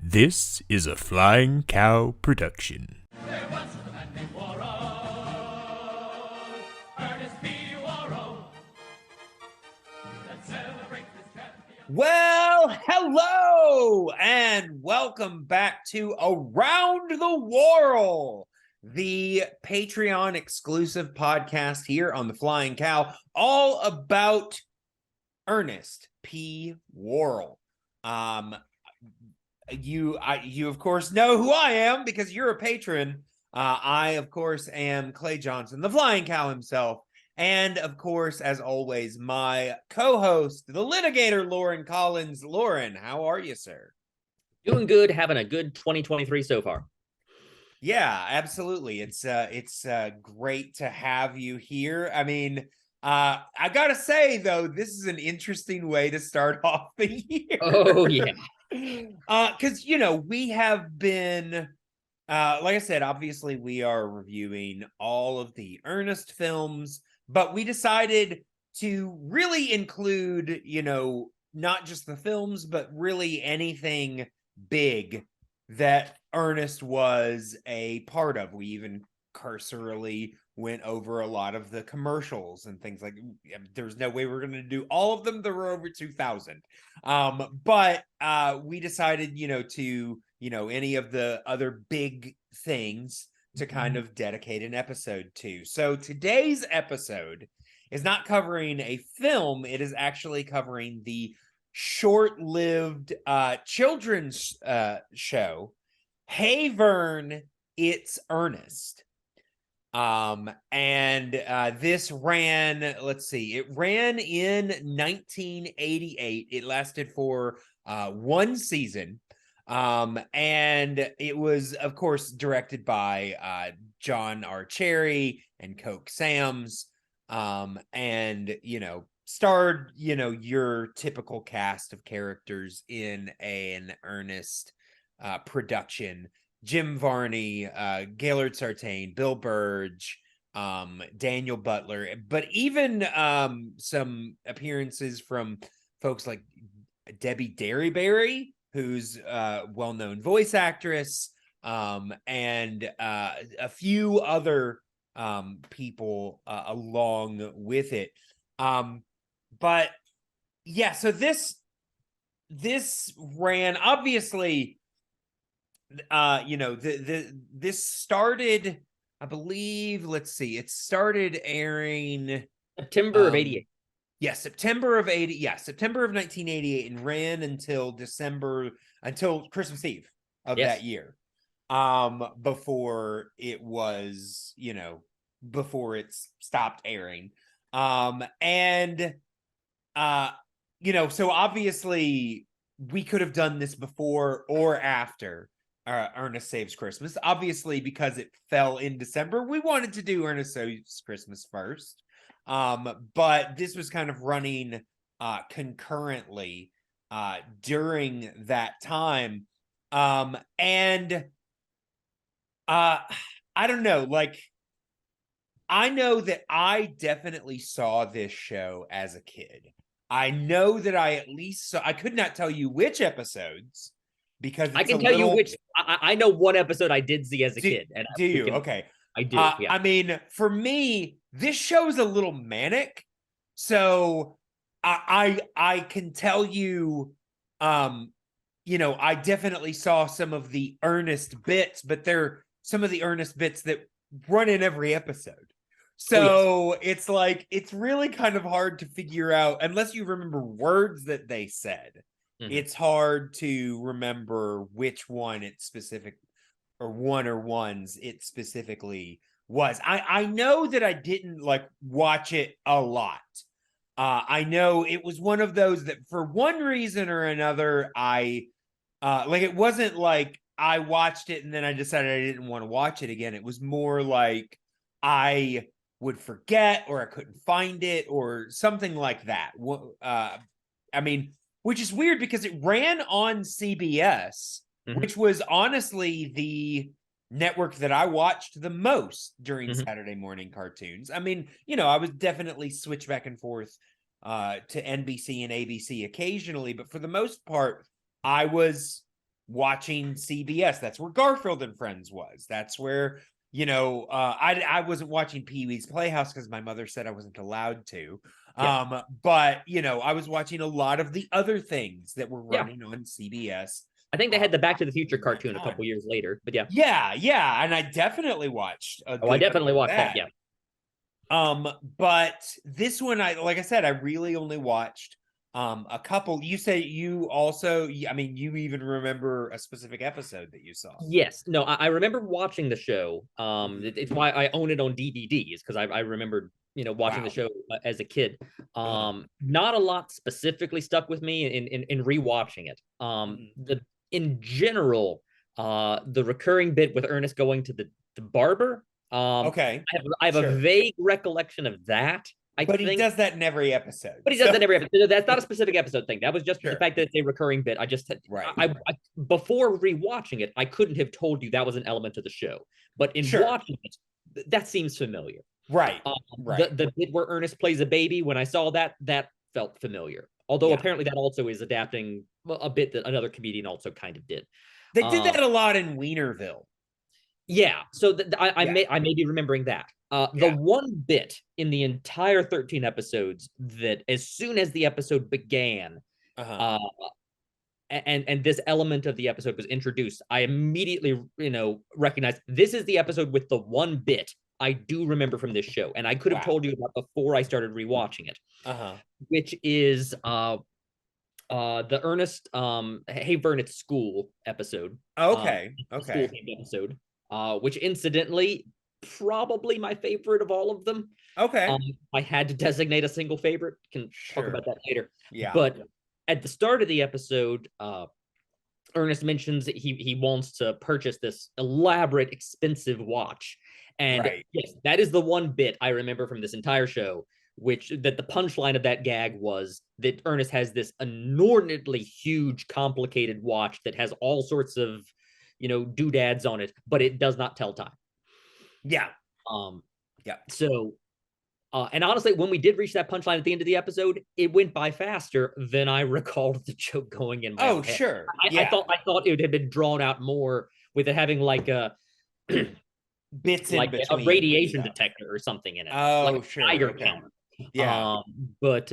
This is a Flying Cow production. There was a man named Worrell, Ernest B. Worrell. Let's celebrate this champion. Well, hello and welcome back to Around the Worrell, the Patreon exclusive podcast here on the Flying Cow, all about Ernest P. Worrell. You of course know who I am because you're a patron. I of course am Clay Johnson, the Flying Cow himself. And of course, as always, my co-host, the litigator, Lauren Collins. Lauren, how are you, sir? Doing good, having a good 2023 so far. Yeah, absolutely. It's great to have you here. I mean, I gotta say though, this is an interesting way to start off the year. Oh yeah. Because we have been like I said, obviously we are reviewing all of the Ernest films, but we decided to really include, not just the films, but really anything big that Ernest was a part of. We even cursorily went over a lot of the commercials and things like there's no way we're going to do all of them. There were over 2,000. But we decided, to, any of the other big things to kind of dedicate an episode to. So today's episode is not covering a film. It is actually covering the short-lived children's show, Hey Vern, It's Ernest. This ran, let's see, it ran in 1988. It lasted for one season. And it was, of course, directed by John R. Cherry and Coke Sams. Starred, your typical cast of characters in an Ernest production. Jim Varney, Gaylord Sartain, Bill Burge, Daniel Butler, but even some appearances from folks like Debbie Derryberry, who's a well-known voice actress, and a few other people along with it. But yeah, so this ran, obviously, this started, I believe, let's see, it started airing September of 88. Yeah, September of 1988, and ran until Christmas Eve of that year. Before it was, before it's stopped airing. So obviously we could have done this before or after Ernest Saves Christmas. Obviously, because it fell in December, we wanted to do Ernest Saves Christmas first. But this was kind of running concurrently during that time. I don't know, like, I know that I definitely saw this show as a kid. I know that I at least saw, I could not tell you which episodes, because I can tell you which. I know one episode I did see as a kid. And do you? Okay. I do. Yeah. I mean, for me, this show's a little manic, so I can tell you, I definitely saw some of the Ernest bits, but they're some of the Ernest bits that run in every episode. So It's like, it's really kind of hard to figure out, unless you remember words that they said. Mm-hmm. It's hard to remember which one it specific, or one or ones it specifically was. I know that I didn't like watch it a lot. I know it was one of those that for one reason or another, it wasn't like I watched it and then I decided I didn't want to watch it again. It was more like I would forget, or I couldn't find it, or something like that. I mean, which is weird because it ran on CBS, mm-hmm. which was honestly the network that I watched the most during mm-hmm. Saturday morning cartoons. I mean, I was definitely switch back and forth to NBC and ABC occasionally, but for the most part, I was watching CBS. That's where Garfield and Friends was. That's where, I wasn't watching Pee-wee's Playhouse because my mother said I wasn't allowed to. Yeah. But I was watching a lot of the other things that were Yeah. running on CBS. I think they had the Back to the Future that cartoon a time. couple years later, but yeah. Yeah, and I definitely watched a Oh, I good bit definitely of watched that. Yeah. But this one, like I said, I really only watched a couple. You say you also, I mean, you even remember a specific episode that you saw. Yes. No, I remember watching the show. Mhm. It's why I own it on DVD, is because I remembered, watching the Wow. show as a kid. Uh-huh. Not a lot specifically stuck with me in rewatching it. Mhm. In general, the recurring bit with Ernest going to the barber. Okay. I have a Sure. vague recollection of that. I But he think. does that in every episode. But he does that every episode. That's not a specific episode thing. That was just the Sure. fact that it's a recurring bit. I just Right. I before rewatching it, I couldn't have told you that was an element of the show. But in Sure. watching it, that seems familiar. Right. Right. The bit where Ernest plays a baby, when I saw that felt familiar. Although Yeah. apparently that also is adapting a bit that another comedian also kind of did. They did that a lot in Wienerville. Yeah, so I Yeah. may be remembering that. The Yeah. one bit in the entire 13 episodes that, as soon as the episode began, Uh-huh. and this element of the episode was introduced, I immediately, recognized this is the episode with the one bit I do remember from this show, and I could have Wow. told you about before I started rewatching it, Uh-huh. which is the Ernest Hey Vern at School episode. Okay. School Okay. themed episode, which incidentally probably my favorite of all of them. Okay. I had to designate a single favorite. Can talk Sure. about that later. Yeah. But at the start of the episode, Ernest mentions that he wants to purchase this elaborate, expensive watch. And Right. yes, that is the one bit I remember from this entire show, which that the punchline of that gag was that Ernest has this inordinately huge, complicated watch that has all sorts of, doodads on it, but it does not tell time. Yeah. Yeah. So, and honestly, when we did reach that punchline at the end of the episode, it went by faster than I recalled the joke going in my Oh, head. sure. I Yeah. thought it had been drawn out more with it having like a Bits in like a between radiation stuff. detector or something in it. Oh, like a sure. Geiger Okay. counter. Yeah. But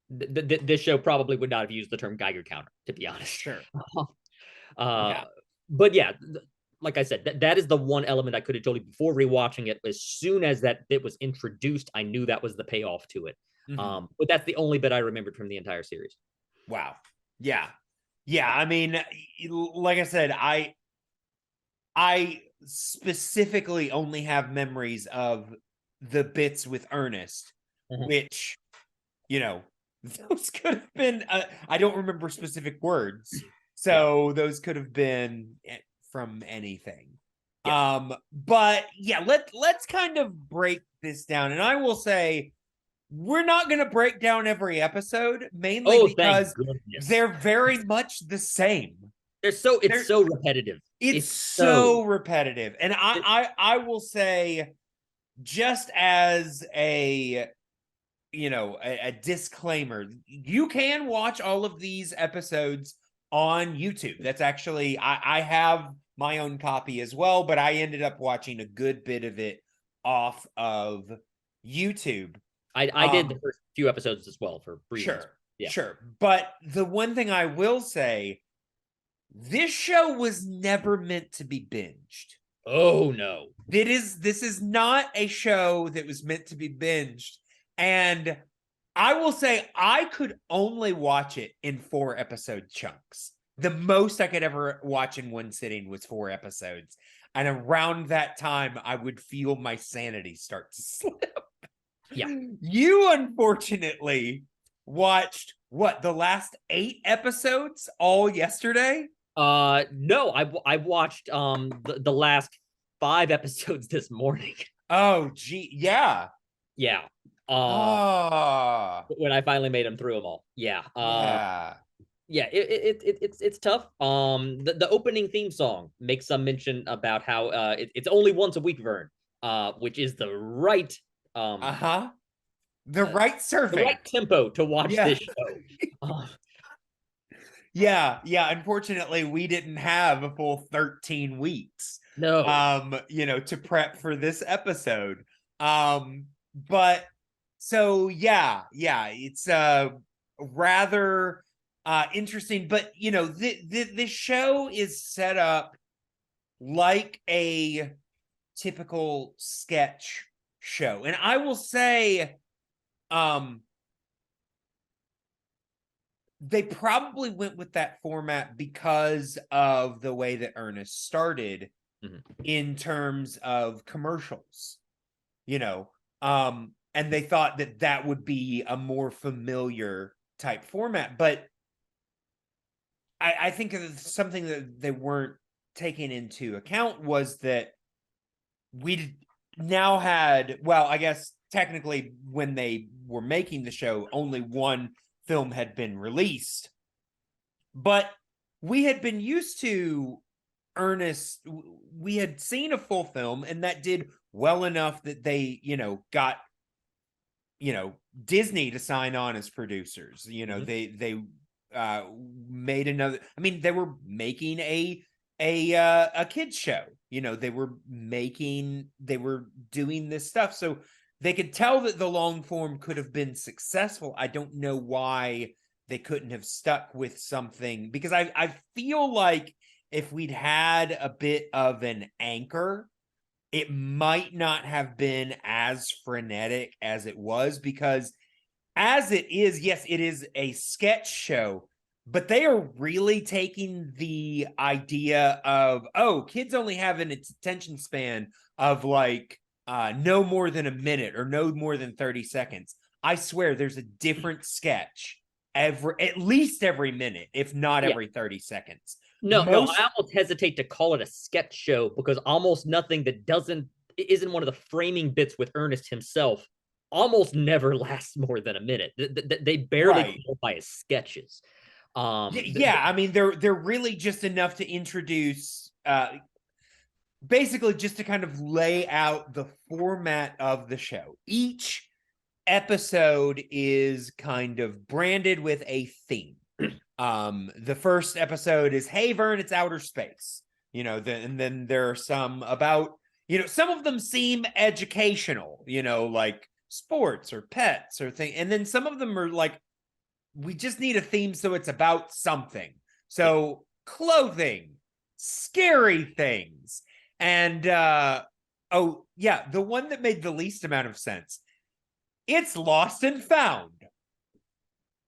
this show probably would not have used the term Geiger counter, to be honest. Sure. Yeah. But yeah, like I said, that is the one element I could have told you before rewatching it. As soon as that bit was introduced, I knew that was the payoff to it. Mhm. But that's the only bit I remembered from the entire series. Wow. Yeah. Yeah. I mean, like I said, I specifically only have memories of the bits with Ernest, Mhm. which, those could have been, I don't remember specific words. So those could have been from anything. Yeah. But yeah, let's kind of break this down. And I will say, we're not going to break down every episode, mainly because they're very much the same. It's so repetitive. It's so repetitive. And I will say, just as a disclaimer, you can watch all of these episodes on YouTube. That's actually, I have my own copy as well, but I ended up watching a good bit of it off of YouTube. I did the first few episodes as well for reasons. Sure. But the one thing I will say, this show was never meant to be binged. Oh no. This is not a show that was meant to be binged. And I will say I could only watch it in 4-episode chunks. The most I could ever watch in one sitting was 4 episodes. And around that time, I would feel my sanity start to slip. Yeah. You unfortunately watched the last 8 episodes all yesterday? No, I watched the last 5 episodes this morning. Oh, gee, yeah. Yeah. When I finally made them through them all. Yeah. Yeah, it's tough. The opening theme song makes some mention about how it's only once a week, Vern, which is the right the right survey, the right tempo to watch this show. Yeah, unfortunately we didn't have a full 13 weeks No. to prep for this episode. But so it's rather interesting, but this show is set up like a typical sketch show. And I will say they probably went with that format because of the way that Ernest started in terms of commercials, and they thought that that would be a more familiar type format. But I think something that they weren't taking into account was that we now had, well, I guess technically when they were making the show, only one film had been released, but we had been used to Ernest. We had seen a full film, and that did well enough that they, got, Disney to sign on as producers. They made another. I mean, they were making a kids show. They were doing this stuff, so they could tell that the long form could have been successful. I don't know why they couldn't have stuck with something, because I feel like if we'd had a bit of an anchor, it might not have been as frenetic as it was, because as it is, yes, it is a sketch show, but they are really taking the idea of, kids only have an attention span of like no more than a minute or no more than 30 seconds. I swear there's a different sketch at least every minute, if not every 30 seconds. No, I almost hesitate to call it a sketch show, because almost nothing that isn't one of the framing bits with Ernest himself almost never lasts more than a minute. They barely qualify as sketches. I mean, they're really just enough to introduce, basically just to kind of lay out the format of the show. Each episode is kind of branded with a theme. The first episode is Hey Vern, it's outer space. And then there are some about, some of them seem educational, like sports or pets or things. And then some of them are like, we just need a theme, so it's about something. So clothing, scary things. And the one that made the least amount of sense, it's lost and found.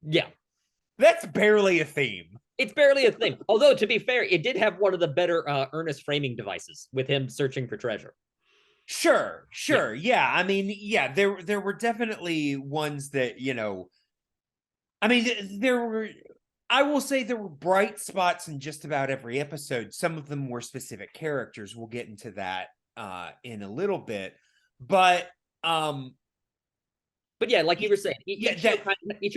Yeah. That's barely a theme. It's barely a thing. Although, to be fair, it did have one of the better Ernest framing devices with him searching for treasure. Sure. Yeah. I mean, there were definitely ones that, I mean, I will say there were bright spots in just about every episode. Some of them were specific characters. We'll get into that in a little bit. But yeah, like you were saying, each show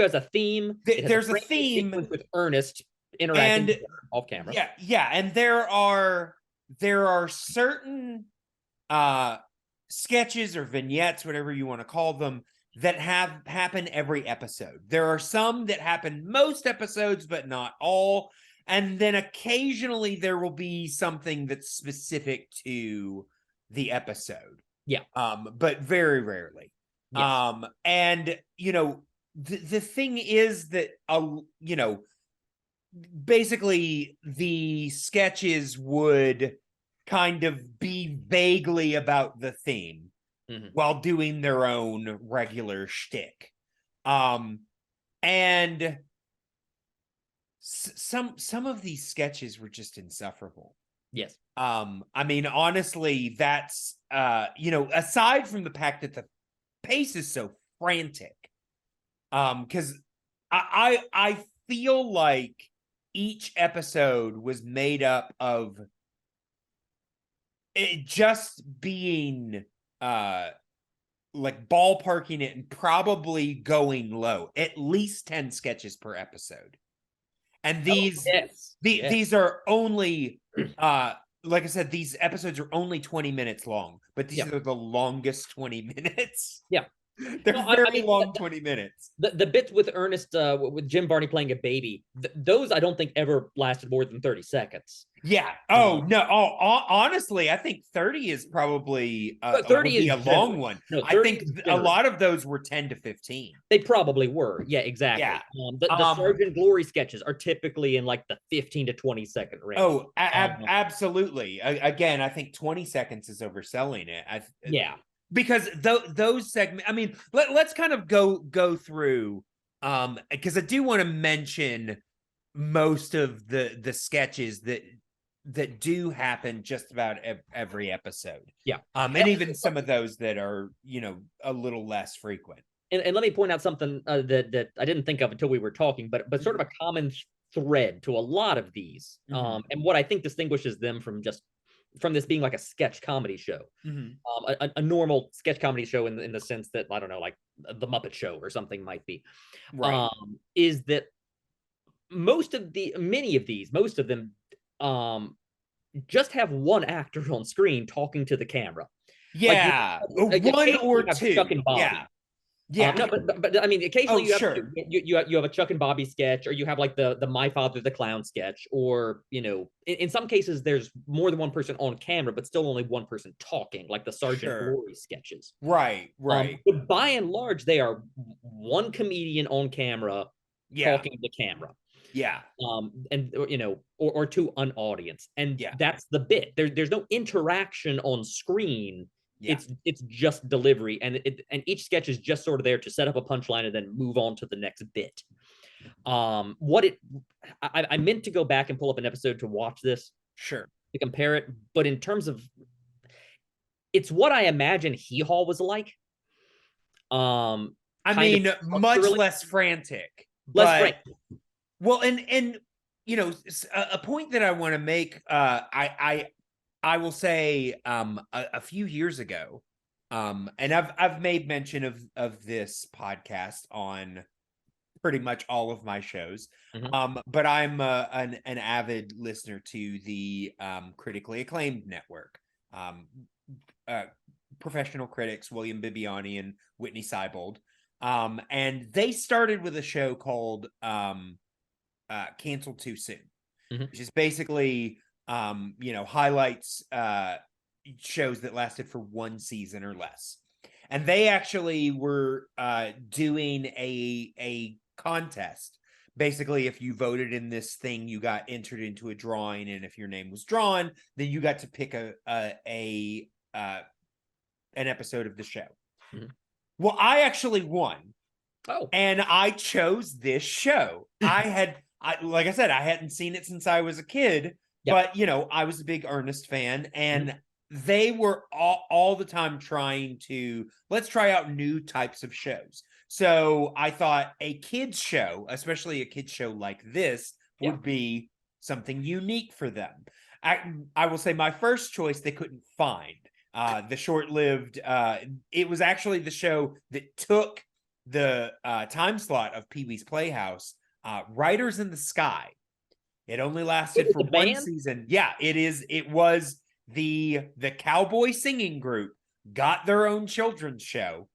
has a theme. There's a theme with Ernest interacting off camera. Yeah, and there are certain sketches or vignettes, whatever you want to call them, that happen every episode. There are some that happen most episodes, but not all. And then occasionally there will be something that's specific to the episode. Yeah. But very rarely. Yes. And the thing is that basically the sketches would kind of be vaguely about the theme while doing their own regular shtick. And some of these sketches were just insufferable. Yes. I mean, honestly, that's aside from the fact that the pace is so frantic, because I feel like each episode was made up of it just being like ballparking it and probably going low, at least 10 sketches per episode. And these these are only like I said, these episodes are only 20 minutes long, but these are the longest 20 minutes. Yeah. They're No, very I mean, long 20 minutes. the bits with Ernest, with Jim Varney playing a baby, those I don't think ever lasted more than 30 seconds. Yeah. Oh, no. Honestly, I think 30 is probably But would 30 be a is long generous. one. No, I 30 think is a generous. lot of those were 10 to 15. They probably were. Yeah, exactly. Yeah. The Sergeant Glory sketches are typically in like the 15 to 20-second range. Oh, absolutely. Again, I think 20 seconds is overselling it. Yeah. Because those segments, I mean, let's kind of go through because I do want to mention most of the sketches that do happen just about every episode. Yeah. And even some of those that are, a little less frequent. And let me point out something that I didn't think of until we were talking, but sort of a common thread to a lot of these, and what I think distinguishes them from this being like a sketch comedy show, a normal sketch comedy show in the sense that, I don't know, like the Muppet Show or something might be, Right. is that most of them just have one actor on screen talking to the camera. Yeah. Like, one or two. Chuck and Bobby. Yeah. Yeah. No, but I mean, occasionally sure. you have a Chuck and Bobby sketch, or you have like the My Father the Clown sketch, or in some cases there's more than one person on camera, but still only one person talking, like the Sergeant Glory sketches. Right. But by and large, they are one comedian on camera talking to the camera. Yeah. And or to an audience, and that's the bit. There's no interaction on screen. Yeah. It's just delivery, and each sketch is just sort of there to set up a punchline and then move on to the next bit. I meant to go back and pull up an episode to watch this, to compare it, but in terms of, it's what I imagine Hee Haw was like. I mean, much less frantic. Well, and a point that I want to make, I will say a few years ago, and I've made mention of this podcast on pretty much all of my shows, but I'm an avid listener to the critically acclaimed network. Professional critics William Bibiani and Whitney Seibold, and they started with a show called Canceled Too Soon, which is basically highlights shows that lasted for one season or less. And they actually were doing a contest. Basically, if you voted in this thing, you got entered into a drawing, and if your name was drawn, then you got to pick an episode of the show. Well, I actually won. Oh. And I chose this show. Like I said, I hadn't seen it since I was a kid, but I was a big Ernest fan, and they were all the time trying to, let's try out new types of shows. So I thought a kids show, especially a kids show like this, would be something unique for them. I will say my first choice they couldn't find. The short-lived, it was actually the show that took the time slot of Pee-wee's Playhouse, Riders in the Sky. It only lasted for one season. Yeah, it was the cowboy singing group got their own children's show.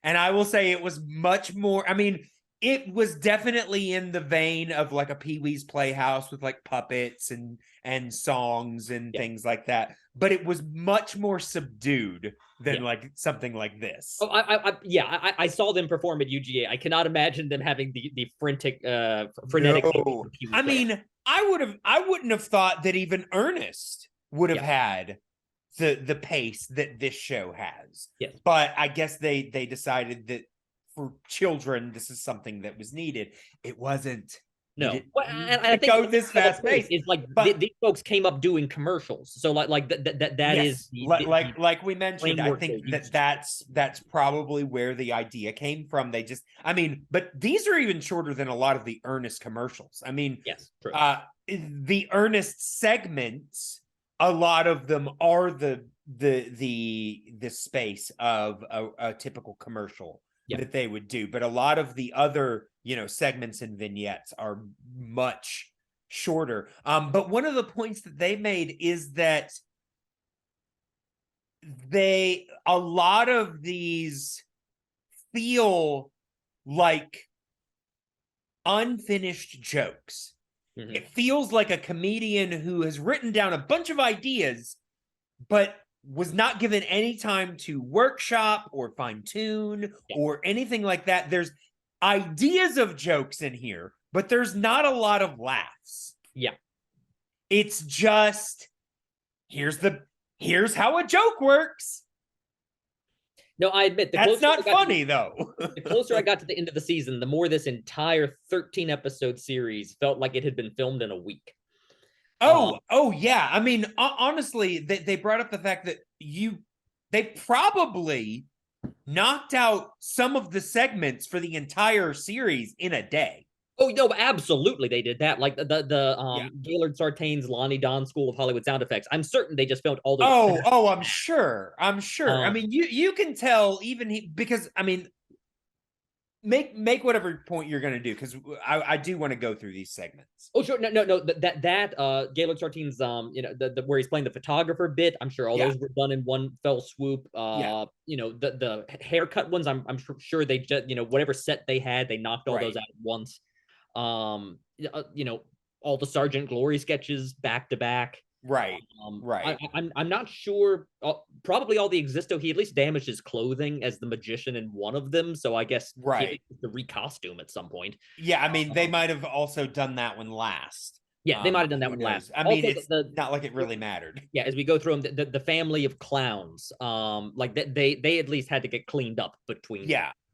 And I will say it was much more, I mean, it was definitely in the vein of like a Pee-wee's Playhouse with like puppets and songs and things like that. But it was much more subdued than like something like this. Oh, I saw them perform at UGA. I cannot imagine them having the frenetic. No. I mean, I wouldn't have thought that even Ernest would have had the pace that this show has. Yes. But I guess they decided that for children, this is something that was needed. It wasn't. No, and I think go this fast pace. It's like these folks came up doing commercials, so like that is like we mentioned. I think that's probably where the idea came from. They just, I mean, but these are even shorter than a lot of the Ernest commercials. I mean, yes, true. The Ernest segments, a lot of them are the space of a typical commercial that they would do, but a lot of the other segments and vignettes are much shorter. But one of the points that they made is that a lot of these feel like unfinished jokes. Mhm. It feels like a comedian who has written down a bunch of ideas, but was not given any time to workshop or fine tune or anything like that. There's ideas of jokes in here, but there's not a lot of laughs. Yeah. It's just, here's how a joke works. No, I admit that's not funny though. The closer I got to the end of the season, the more this entire 13 episode series felt like it had been filmed in a week. Oh yeah. I mean, honestly, they brought up the fact that they probably knocked out some of the segments for the entire series in a day. Oh no, absolutely they did that. Like the Gaylord Sartain's Lonnie Don School of Hollywood Sound Effects. I'm certain they just filmed all those. I'm sure. I mean, you can tell even because I mean, make whatever point you're going to do, because I do want to go through these segments. Oh sure, no. That Gaylord Sartain's the where he's playing the photographer bit. I'm sure all those were done in one fell swoop. The haircut ones. I'm sure they just whatever set they had, they knocked all those out at once. All the Sergeant Glory sketches back to back. Right. I'm not sure. Probably all the Existo. He at least damaged his clothing as the magician in one of them. So I guess the recostume at some point. Yeah, I mean they might have also done that one last. Yeah, they might have done that one last. I mean, it's not like it really mattered. Yeah, as we go through them, the family of clowns, like they at least had to get cleaned up between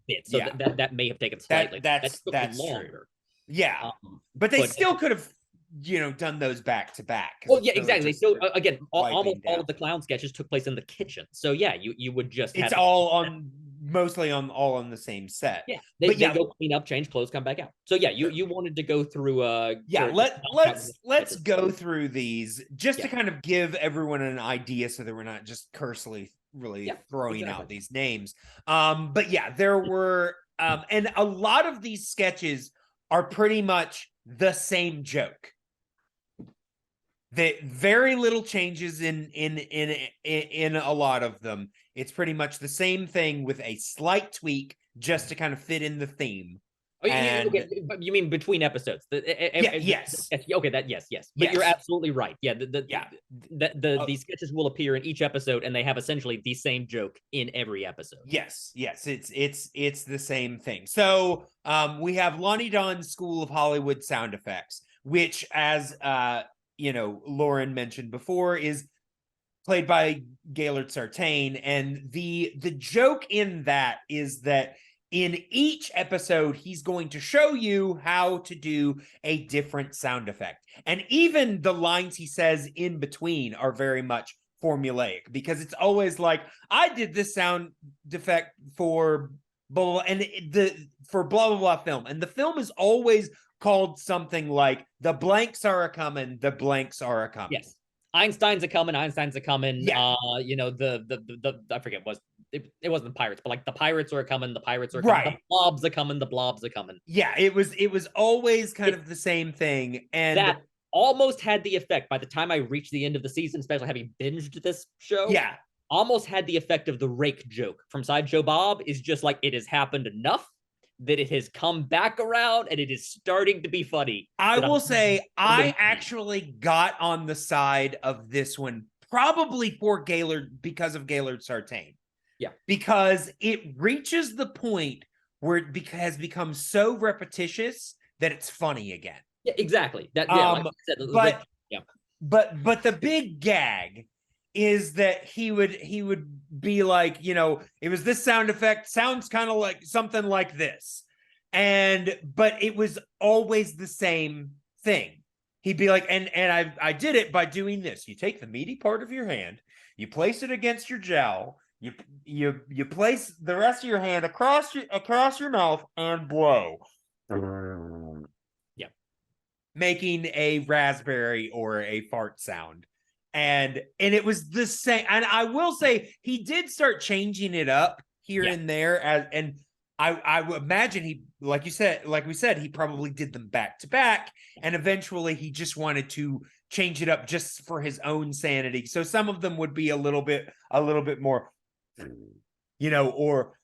bits. So that may have taken slightly. That's longer. True. Yeah, but they still could have, done those back to back. Oh yeah, exactly. So again, almost all of the clown sketches took place in the kitchen. So yeah, you would just it's all mostly on the same set. Yeah, they go clean up, change clothes, come back out. So yeah, you wanted to go through. Let's go through these just to kind of give everyone an idea, so that we're not just cursely really throwing out these names. But yeah, there were and a lot of these sketches are pretty much the same joke. That very little changes in a lot of them. It's pretty much the same thing with a slight tweak just to kind of fit in the theme. Oh, you mean between episodes? Yes. Okay, yes. But you're absolutely right. Yeah, these sketches will appear in each episode, and they have essentially the same joke in every episode. Yes, it's the same thing. So we have Lonnie Don's School of Hollywood Sound Effects, which, as Lauren mentioned before, is played by Gaylord Sartain, and the joke in that is that in each episode, he's going to show you how to do a different sound effect. And even the lines he says in between are very much formulaic, because it's always like, I did this sound effect for blah, blah, and for blah, blah, blah film. And the film is always called something like the blanks are a-coming, the blanks are a-coming. Yes. Einstein's a-coming. Yeah. I forget it wasn't the pirates, but like the pirates are a-coming, the pirates are a-coming, the blobs are-coming, the blobs are-coming. Yeah, it was always kind of the same thing. And that almost had the effect by the time I reached the end of the season, especially having binged this show. Yeah. Almost had the effect of the rake joke from Sideshow Bob. Is just like, it has happened enough that it has come back around and it is starting to be funny. I will say I actually got on the side of this one probably for Gaylord, because of Gaylord Sartain. Yeah. Because it reaches the point where it has become so repetitious that it's funny again. Yeah, exactly. Like I said, but the big gag is that he would be like, it was this sound effect, sounds kind of like something like this. But it was always the same thing. He'd be like, and I did it by doing this. You take the meaty part of your hand, you place it against your jowl, you place the rest of your hand across your mouth and blow. Yeah. Making a raspberry or a fart sound. And it was the same. And I will say he did start changing it up here and there. And I would imagine he, like we said, he probably did them back to back. And eventually he just wanted to change it up just for his own sanity. So some of them would be a little bit more, or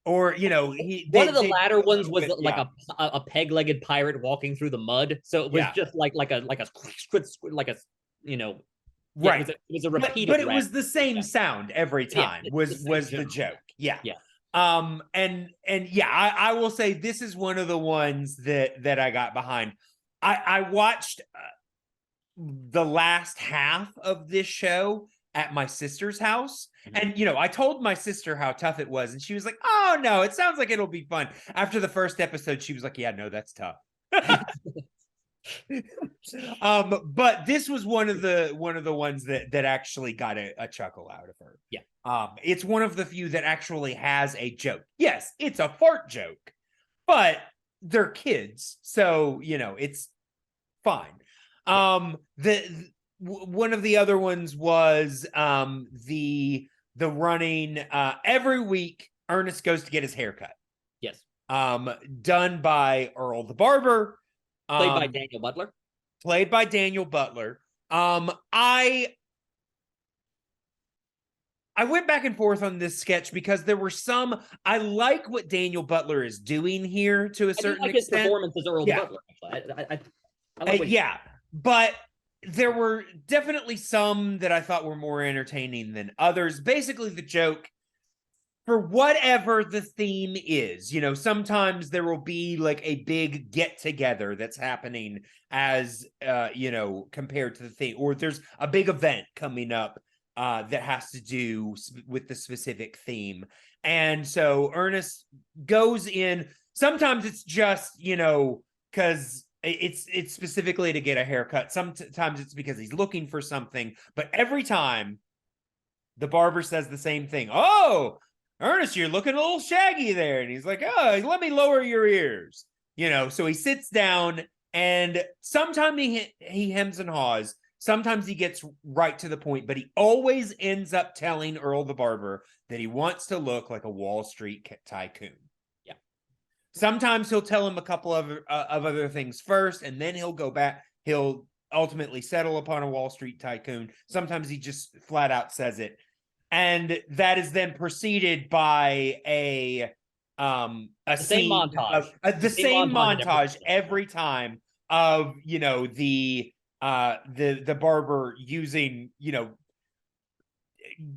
or One of the they latter do a ones little was bit, like yeah. a peg-legged pirate walking through the mud. So it was Yeah. just like a you know, yeah, Right. it was a But repeated it was the same sound every Yeah, time, it's the same was the general joke. Yeah. Yeah. And yeah, I will say this is one of the ones that I got behind. I watched the last half of this show at my sister's house. Mhm. And I told my sister how tough it was, and she was like, "Oh no, it sounds like it'll be fun." After the first episode, she was like, "Yeah, no, that's tough." But this was one of the ones that actually got a chuckle out of her. Yeah. It's one of the few that actually has a joke. Yes, it's a fart joke, but they're kids, so it's fine. One of the other ones was the running every week Ernest goes to get his haircut. Yes. Done by Earl the barber. Played by Daniel Butler. Played by Daniel Butler. I went back and forth on this sketch because there were some. I like what Daniel Butler is doing here to a I do certain like his extent. performance as Earl Yeah. the Butler. Actually. I like what Yeah, but there were definitely some that I thought were more entertaining than others. Basically, the joke, for whatever the theme is, sometimes there will be like a big get together that's happening as compared to the theme, or there's a big event coming up that has to do with the specific theme. And so Ernest goes in. Sometimes it's just because it's specifically to get a haircut. Sometimes it's because he's looking for something, but every time the barber says the same thing. "Oh, Ernest, you're looking a little shaggy there." And he's like, "Oh, let me lower your ears." So he sits down, and sometimes he hems and haws. Sometimes he gets right to the point, but he always ends up telling Earl the barber that he wants to look like a Wall Street tycoon. Yeah. Sometimes he'll tell him a couple of other things first, and then he'll go back. He'll ultimately settle upon a Wall Street tycoon. Sometimes he just flat out says it. And that is then preceded by a same montage. The same montage every every time of the barber using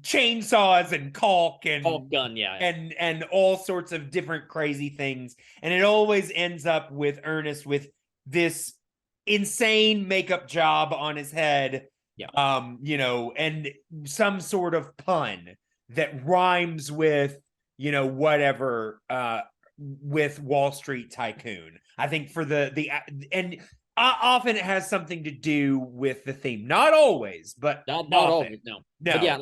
chainsaws and caulk and gun, yeah. and all sorts of different crazy things, and it always ends up with Ernest with this insane makeup job on his head. Yeah. And some sort of pun that rhymes with whatever with Wall Street tycoon. I think for the and often it has something to do with the theme. Not always, but not often. always. No. No. But yeah.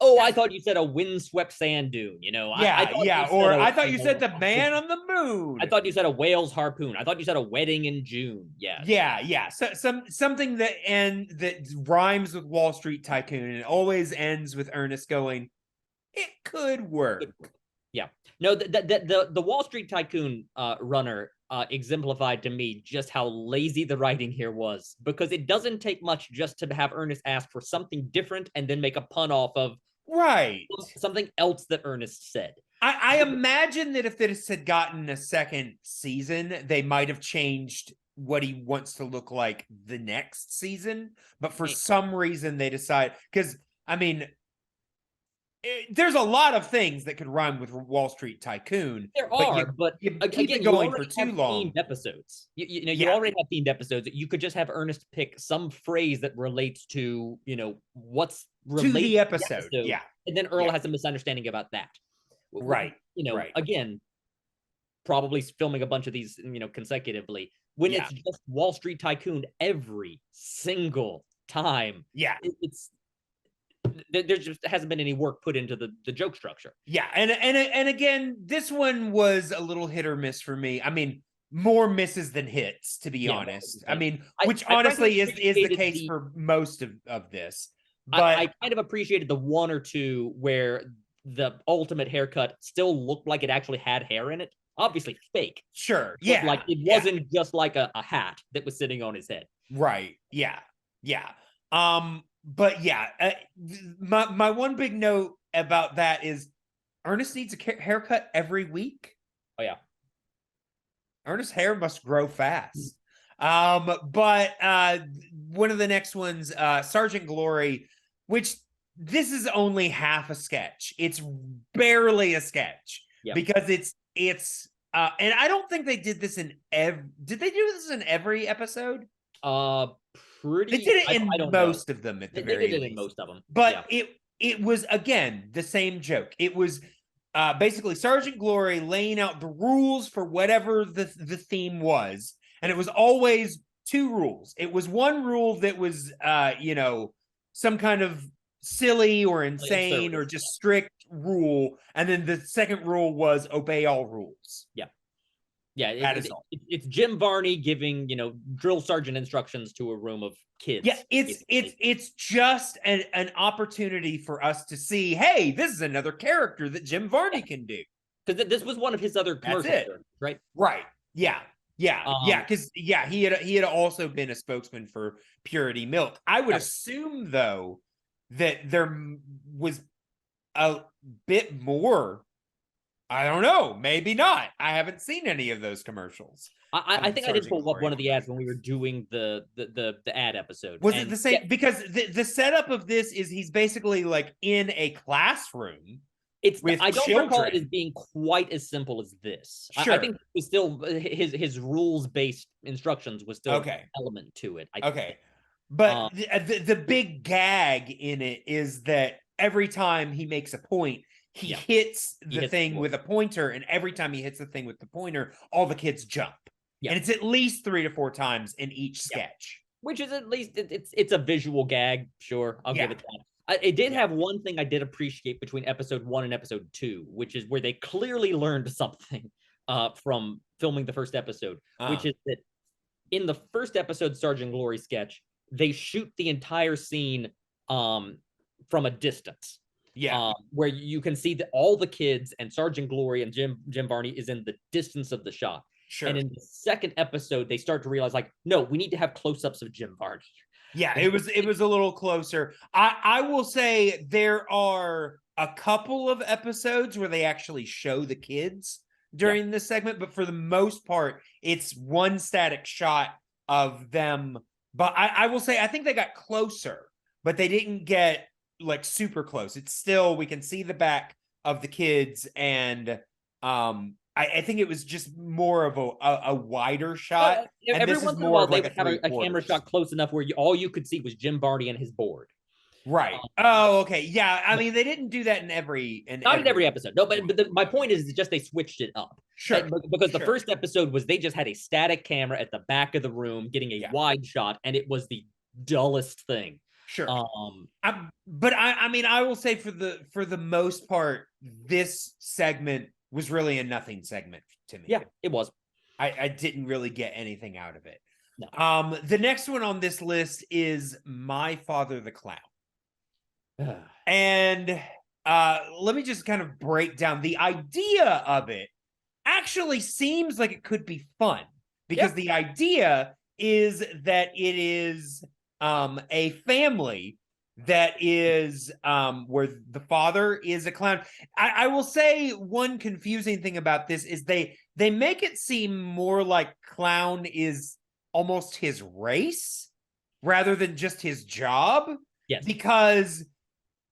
I thought you said a windswept sand dune. I thought you said the man on the moon. I thought you said a whale's harpoon. I thought you said a wedding in June. Yeah. Yeah. So something that rhymes with Wall Street tycoon, and it always ends with Ernest going, "It could work." Yeah. No, the Wall Street tycoon runner exemplified to me just how lazy the writing here was, because it doesn't take much just to have Ernest ask for something different and then make a pun off of something else that Ernest said. I imagine that if this had gotten a second season, they might have changed what he wants to look like the next season. But for some reason, they decide, because there's a lot of things that could rhyme with Wall Street tycoon. There are, but you keep it going for too long. Themed episodes. You already have themed episodes. You could just have Ernest pick some phrase that relates to what's related to the episode. Yeah, and then Earl has a misunderstanding about that. Right. Again, probably filming a bunch of these consecutively when it's just Wall Street tycoon every single time. Yeah, there just hasn't been any work put into the joke structure. Yeah, and again, this one was a little hit or miss for me. More misses than hits, to be honest. Which honestly is the case for most of this. But I kind of appreciated the one or two where the ultimate haircut still looked like it actually had hair in it. Obviously fake. Sure. Yeah. Like it wasn't just like a hat that was sitting on his head. Right. Yeah. But yeah, my one big note about that is Ernest needs a haircut every week. Oh yeah. Ernest's hair must grow fast. But one of the next ones, Sergeant Glory, which this is only half a sketch. It's barely a sketch because it's and I don't think they did this in did they do this in every episode? Pretty. They did it in most know. of them at the they very did it least. in most of them. But it was again the same joke. It was basically Sergeant Glory laying out the rules for whatever the theme was, and it was always two rules. It was one rule that was some kind of silly or insane or just strict rule, and then the second rule was obey all rules. Yeah, it's Jim Varney giving drill sergeant instructions to a room of kids. Yeah, it's just an opportunity for us to see, hey, this is another character that Jim Varney can do. Because this was one of his other commercials, right? Right. Yeah. Because he had also been a spokesman for Purity Milk. I would assume though that there was a bit more. I don't know. Maybe not. I haven't seen any of those commercials. I think I did pull up one of the ads when we were doing the ad episode. Was it the same? Yeah. Because the setup of this is he's basically like in a classroom. I don't recall it as being quite as simple as this. Sure. I think it was still his rules based instructions was still an element to it. But the big gag in it is that every time he makes a point, he hits the thing with a pointer, and every time he hits the thing with the pointer, all the kids jump. And it's at least 3 to 4 times in each sketch. Which is at least it's a visual gag. Sure, I'll give it that. It did have one thing I did appreciate between episode 1 and episode 2, which is where they clearly learned something from filming the first episode, which is that in the first episode Sergeant Glory sketch, they shoot the entire scene from a distance. Where you can see that all the kids and Sergeant Glory and Jim Varney is in the distance of the shot. Sure. And in the second episode, they start to realize, like, no, we need to have close-ups of Jim Varney. Yeah, it was a little closer. I will say there are a couple of episodes where they actually show the kids during this segment, but for the most part, it's one static shot of them. But I will say I think they got closer, but they didn't get like super close. It's still, we can see the back of the kids, and I think it was just more of a wider shot. And every this once is in a more while, of like they would have a camera shot close enough where all you could see was Jim Varney and his board. Right. Oh, okay. Yeah. I mean, they didn't do that in every. Not in every episode. No, but my point is just they switched it up. Sure. Because the first episode was they just had a static camera at the back of the room getting a wide shot, and it was the dullest thing. Sure. But I mean, I will say for the most part, this segment was really a nothing segment to me. Yeah, it was. I didn't really get anything out of it. No. The next one on this list is My Father the Clown. And let me just kind of break down the idea of it. Actually seems like it could be fun, because the idea is that it is a family that is where the father is a clown. I will say one confusing thing about this is they make it seem more like clown is almost his race rather than just his job. Yes. Because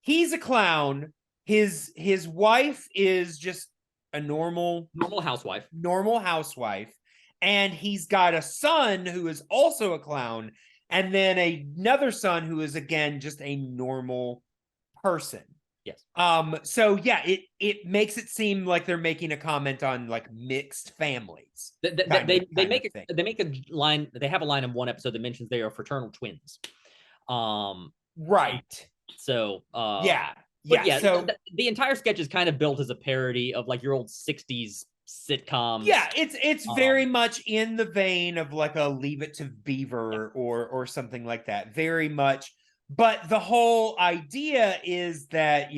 he's a clown. His wife is just a normal housewife. And he's got a son who is also a clown. And then another son who is, again, just a normal person. Yes. So yeah, it makes it seem like they're making a comment on like mixed families. They make a line. They have a line in one episode that mentions they are fraternal twins. Right. So yeah. So the entire sketch is kind of built as a parody of like your old 60s sitcoms. Yeah, it's very much in the vein of like a Leave It to Beaver or something like that. Very much. But the whole idea is that,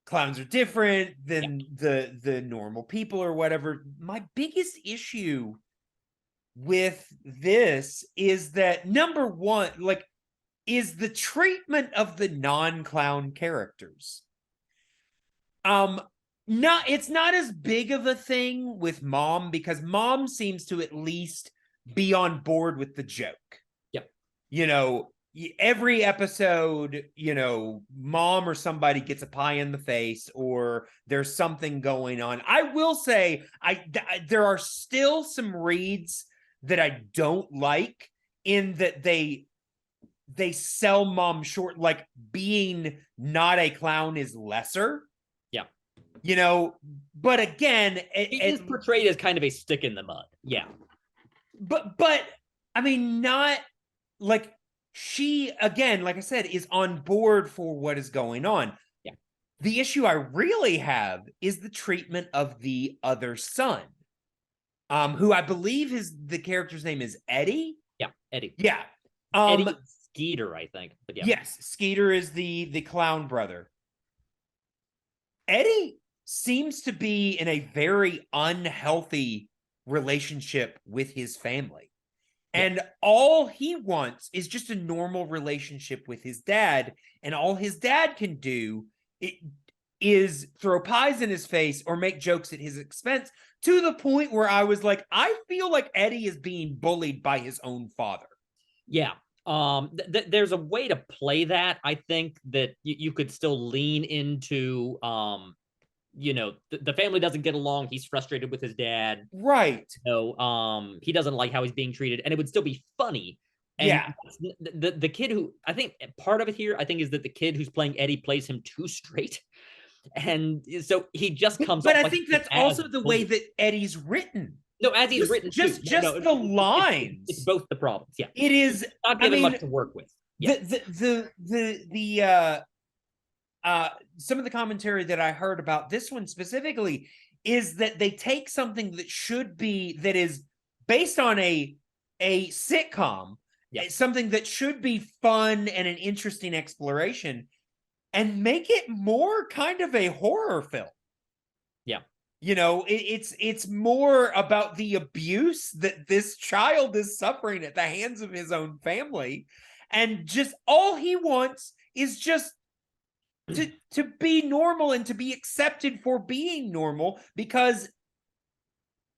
clowns are different than the normal people or whatever. My biggest issue with this is that, number one, like, is the treatment of the non-clown characters. It's not as big of a thing with Mom because Mom seems to at least be on board with the joke. Yep. You know, every episode, Mom or somebody gets a pie in the face or there's something going on. I will say there are still some reads that I don't like in that they sell Mom short, like being not a clown is lesser. Yeah. But again, It is portrayed as kind of a stick in the mud. Yeah. But I mean, not like she, again, like I said, is on board for what is going on. Yeah. The issue I really have is the treatment of the other son, who I believe the character's name is Eddie. Yeah, Eddie. Yeah. Eddie Skeeter, I think. But yeah. Yes, Skeeter is the clown brother. Eddie seems to be in a very unhealthy relationship with his family. And all he wants is just a normal relationship with his dad. And all his dad can do is throw pies in his face or make jokes at his expense, to the point where I was like, I feel like Eddie is being bullied by his own father. Yeah. There's a way to play that. I think that you could still lean into, the family doesn't get along. He's frustrated with his dad. Right. He doesn't like how he's being treated, and it would still be funny. And yeah. The kid who, I think part of it here, I think, is that the kid who's playing Eddie plays him too straight. And so he just comes But off I like think that's also the way that Eddie's written. No, as he's written, just the lines. It's both the problems. Yeah, it is it's not given much to work with. Yeah. Some of the commentary that I heard about this one specifically is that they take something that is based on a sitcom, something that should be fun and an interesting exploration, and make it more kind of a horror film. Yeah. It's more about the abuse that this child is suffering at the hands of his own family. And just all he wants is just to be normal and to be accepted for being normal, because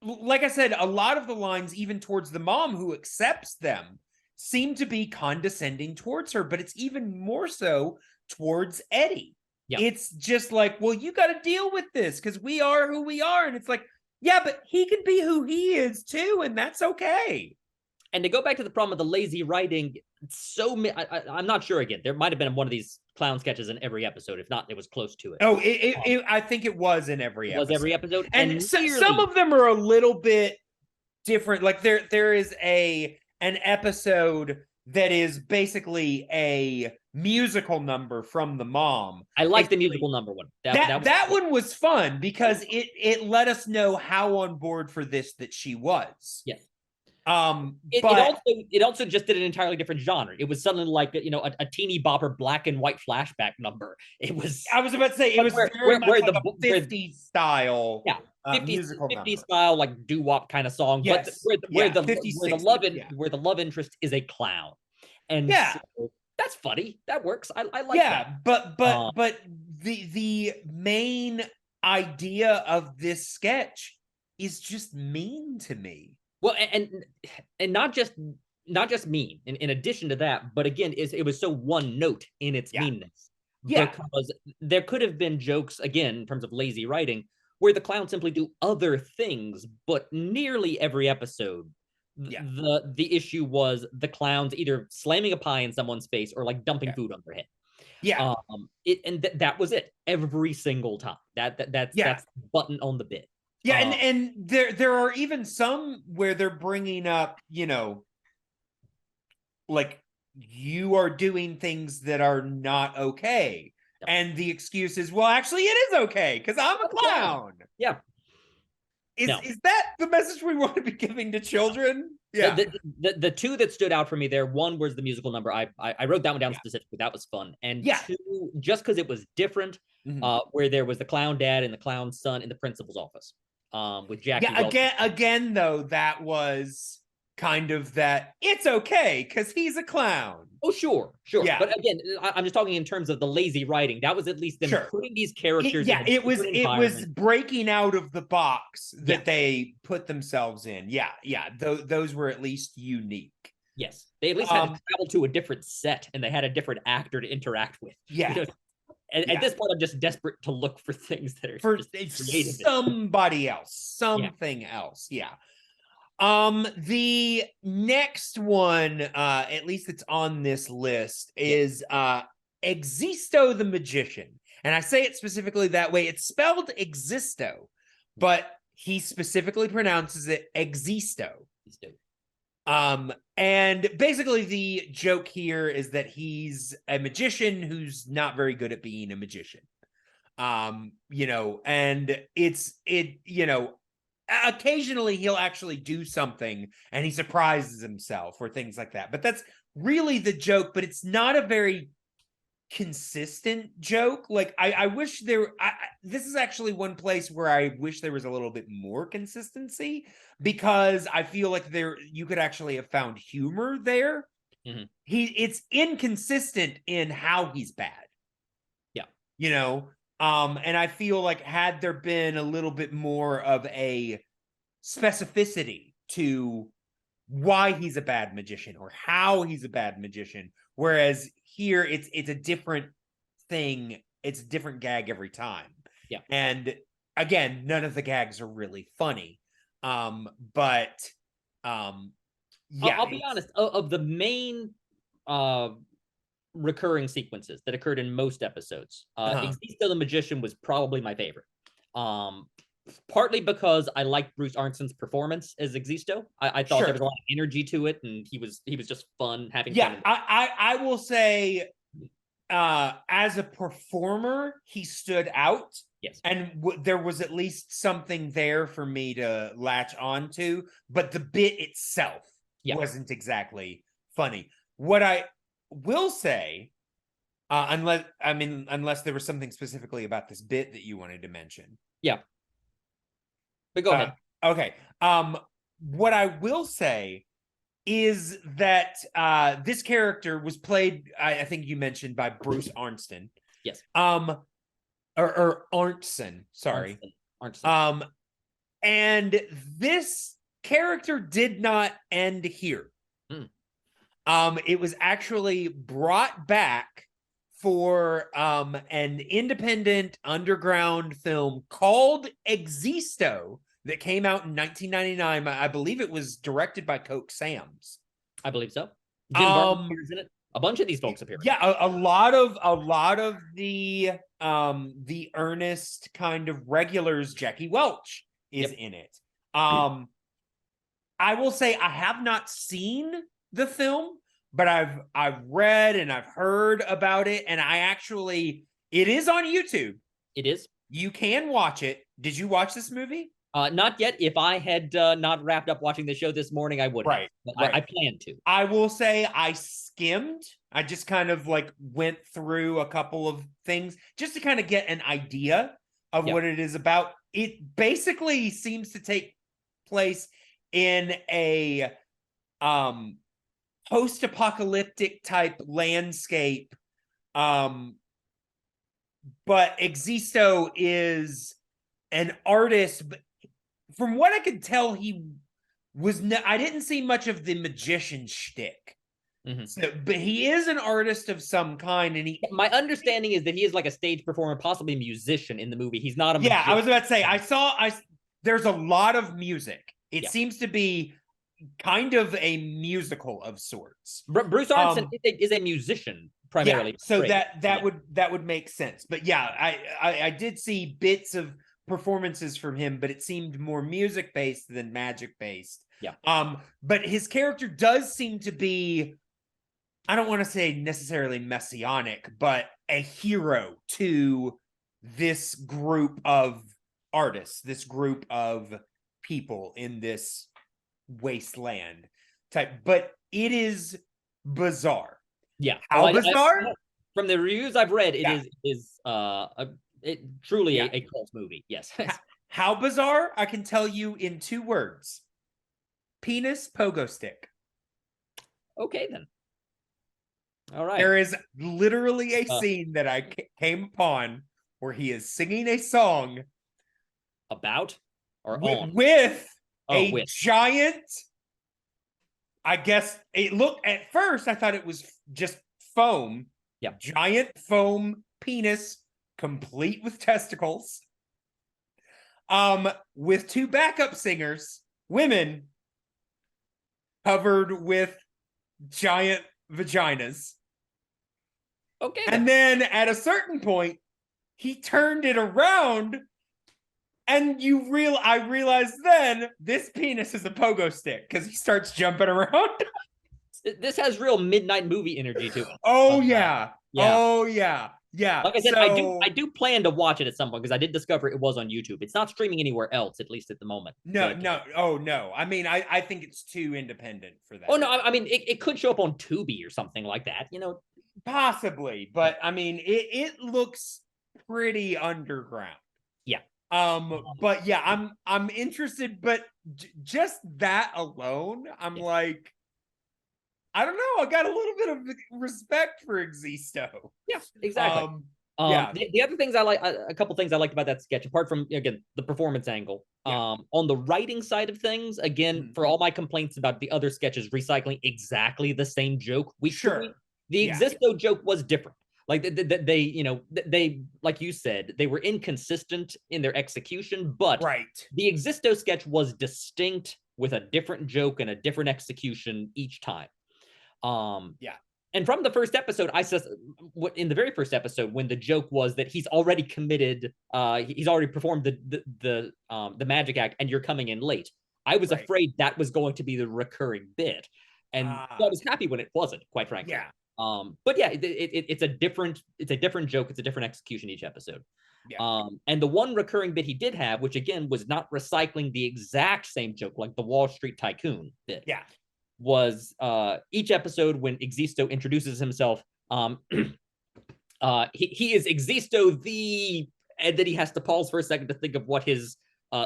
like I said, a lot of the lines, even towards the mom who accepts them, seem to be condescending towards her, but it's even more so towards Eddie. Yeah. It's just like, well, you got to deal with this because we are who we are. And it's like, yeah, but he can be who he is too, and that's okay. And to go back to the problem of the lazy writing, I'm not sure. Again, there might have been one of these clown sketches in every episode. If not, it was close to it. Oh, I think it was in every episode. Was every episode, and some of them are a little bit different. Like there is an episode that is basically a musical number from the mom. I like the musical number one. That one was fun because it let us know how on board for this that she was. Yes. It also just did an entirely different genre. It was suddenly like a teeny bopper black and white flashback number. It was. I was about to say it was very much like a 50s style. Yeah. 50s, musical 50s number. style, like doo-wop kind of song. Yes. But where the love interest is a clown. And so that's funny. That works. I like that. But the main idea of this sketch is just mean to me. Well, and not just mean. In addition to that, but again, it was so one note in its meanness. Yeah. Because there could have been jokes, again, in terms of lazy writing, where the clowns simply do other things, but nearly every episode, the issue was the clowns either slamming a pie in someone's face or like dumping food on their head. Yeah. That was it every single time. That's button on the bit. Yeah, and there are even some where they're bringing up, like, you are doing things that are not okay. Yep. And the excuse is, well, actually it is okay because I'm a clown. Yeah. Is that the message we want to be giving to children? Yeah. The two that stood out for me there, one was the musical number. I wrote that one down specifically. That was fun. And two, just because it was different, where there was the clown dad and the clown son in the principal's office. With Jackie. Yeah, again though, that was kind of that it's okay because he's a clown. Oh, sure. Yeah. But again, I'm just talking in terms of the lazy writing. That was at least them Sure. putting these characters in a It was different environment. breaking out of the box that Yeah. they put themselves in. Yeah. Those were at least unique. Yes, they at least had to travel to a different set, and they had a different actor to interact with. Yeah. You know, and at this point, I'm just desperate to look for things that are For just creative. somebody else, something else. Yeah. The next one, at least it's on this list, is Existo the Magician. And I say it specifically that way. It's spelled Existo, but he specifically pronounces it Existo. And basically the joke here is that he's a magician who's not very good at being a magician. You know, and you know, occasionally he'll actually do something and he surprises himself or things like that. But that's really the joke, but it's not a very consistent joke. Like I wish this is actually one place where I wish there was a little bit more consistency, because I feel like you could actually have found humor there. Mhm. It's inconsistent in how he's bad. Yeah. You know, and I feel like had there been a little bit more of a specificity to why he's a bad magician or how he's a bad magician, whereas here it's a different thing, it's a different gag every time. Yeah. And again, none of the gags are really funny. But yeah, I'll be honest, of the main recurring sequences that occurred in most episodes, Existo the Magician was probably my favorite. Partly because I liked Bruce Arnson's performance as Existo. I thought there was a lot of energy to it, and he was just fun, having fun. I will say, as a performer, he stood out. Yes. And there was at least something there for me to latch onto, but the bit itself wasn't exactly funny. What I will say, unless there was something specifically about this bit that you wanted to mention. Yeah. But go ahead. Okay. What I will say is that this character was played, I think you mentioned, by Bruce Arnston. Yes. Or Arntzen, sorry. Arntzen. And this character did not end here. It was actually brought back for an independent underground film called Existo that came out in 1999. I believe it was directed by Coke Sam's. I believe so. Jim Barton appears in it. A bunch of these folks appear. Yeah, a lot of the Ernest kind of regulars. Jackie Welch is in it. I will say I have not seen the film, but I've read and I've heard about it, and it is on YouTube. It is. You can watch it. Did you watch this movie? Not yet. If I had not wrapped up watching the show this morning, I would. Right. I plan to. I will say I skimmed. I just kind of like went through a couple of things just to kind of get an idea of what it is about. It basically seems to take place in a post-apocalyptic type landscape. But Existo is an artist, but from what I could tell, he was I didn't see much of the magician shtick. So, but he is an artist of some kind, and my understanding is that he is like a stage performer, possibly a musician in the movie. He's not a magician. I was about to say there's a lot of music. It seems to be kind of a musical of sorts. Bruce Arnson is a musician primarily. So that would make sense. But I did see bits of performances from him, but it seemed more music based than magic based. But his character does seem to be, I don't want to say necessarily messianic, but a hero to this group of artists, this group of people in this wasteland type. But it is bizarre. How bizarre? From the reviews I've read, it is truly a cult movie. Yes. How bizarre? I can tell you in 2 words. penis pogo stick. Okay, then. All right. There is literally a Uh. scene that I came upon where he is singing a song About or with, on? with Oh, a with. giant. I guess it looked at first, I thought it was just foam. Yeah. Giant foam penis, complete with testicles. With two backup singers, women, covered with giant vaginas. Okay. And then at a certain point, he turned it around, and I realized then this penis is a pogo stick because he starts jumping around. This has real midnight movie energy to it. Oh yeah. Yeah. Oh yeah. Yeah. Like I said, I do plan to watch it at some point because I did discover it was on YouTube. It's not streaming anywhere else, at least at the moment. No. Oh no. I mean, I think it's too independent for that. Oh no, I mean it could show up on Tubi or something like that, you know. Possibly, but I mean it looks pretty underground. Yeah. But yeah, I'm interested, but just that alone, I'm like, I don't know. I got a little bit of respect for Existo. Yeah, exactly. Yeah. The other things I like, a couple things I liked about that sketch, apart from again the performance angle. Yeah. On the writing side of things, again, for all my complaints about the other sketches recycling exactly the same joke week to week, the Existo joke was different. Like they, you know, they, like you said, they were inconsistent in their execution, but the Existo sketch was distinct with a different joke and a different execution each time. And from the first episode, I said in the very first episode, when the joke was that he's already committed, he's already performed the magic act, and you're coming in late. I was afraid that was going to be the recurring bit, and I was happy when it wasn't, quite frankly. Yeah. But yeah, it's a different joke, it's a different execution each episode. Yeah. And the one recurring bit he did have, which again was not recycling the exact same joke like the Wall Street Tycoon bit. Yeah. Was each episode when Existo introduces himself, he is Existo and then he has to pause for a second to think of what his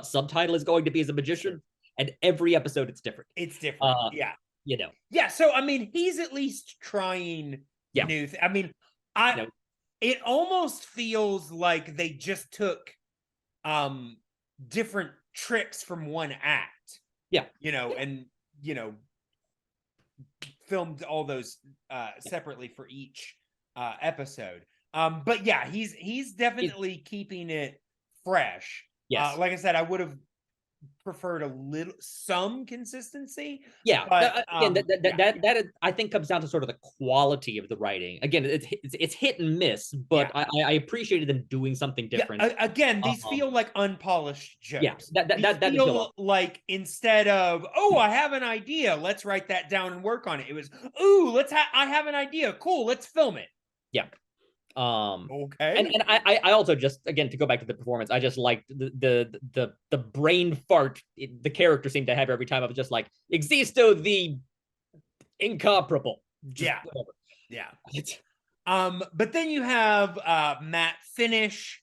subtitle is going to be as a magician, and every episode it's different. It's different. Yeah. You know. Yeah, so I mean, he's at least trying new I mean, it almost feels like they just took different tricks from one act. Yeah. You know, and you know, filmed all those separately for each episode. But yeah, he's definitely keeping it fresh. Yes. Like I said, I would have preferred some consistency. Yeah, but, again, that I think comes down to sort of the quality of the writing. Again, it's hit and miss, but I appreciated them doing something different. Yeah, again, these feel like unpolished jokes. Yeah, that feel like instead of I have an idea, let's write that down and work on it. It was I have an idea, cool, let's film it. Yeah. Okay. And I also just, again, to go back to the performance, I just liked the brain fart the character seemed to have every time. I was just like, Existo the incomparable. Yeah. Whatever. Yeah. But then you have Matt Finish,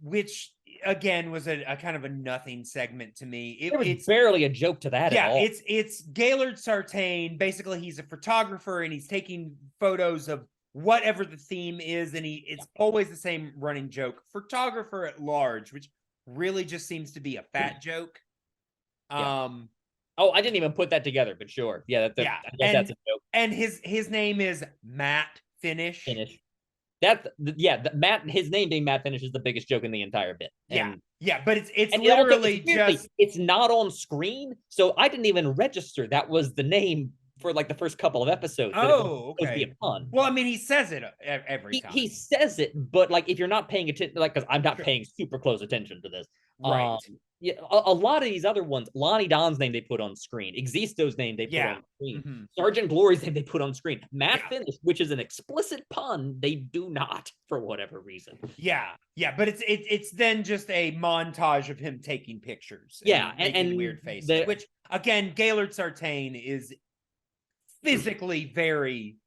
which again was a kind of a nothing segment to me. It's barely a joke to that at all. Yeah, it's Gaylord Sartain. Basically, he's a photographer and he's taking photos of whatever the theme is, and it's always the same running joke. Photographer at large, which really just seems to be a fat joke. I didn't even put that together, but sure. Yeah, I guess that's a joke. And his name is Matt Finish. Matt, his name being Matt Finish is the biggest joke in the entire bit. But it's literally it's not on screen, so I didn't even register that was the name for like the first couple of episodes. Okay. Be a pun. Well, I mean, he says it every time. He says it, but like if you're not paying attention, like because I'm not paying super close attention to this. Right. A lot of these other ones, Lonnie Don's name they put on screen, Existo's name they put on screen, Sergeant Glory's name they put on screen, Matt Finish, which is an explicit pun, they do not for whatever reason. Yeah, but it's then just a montage of him taking pictures. And weird faces, which again, Gaylord Sartain is physically very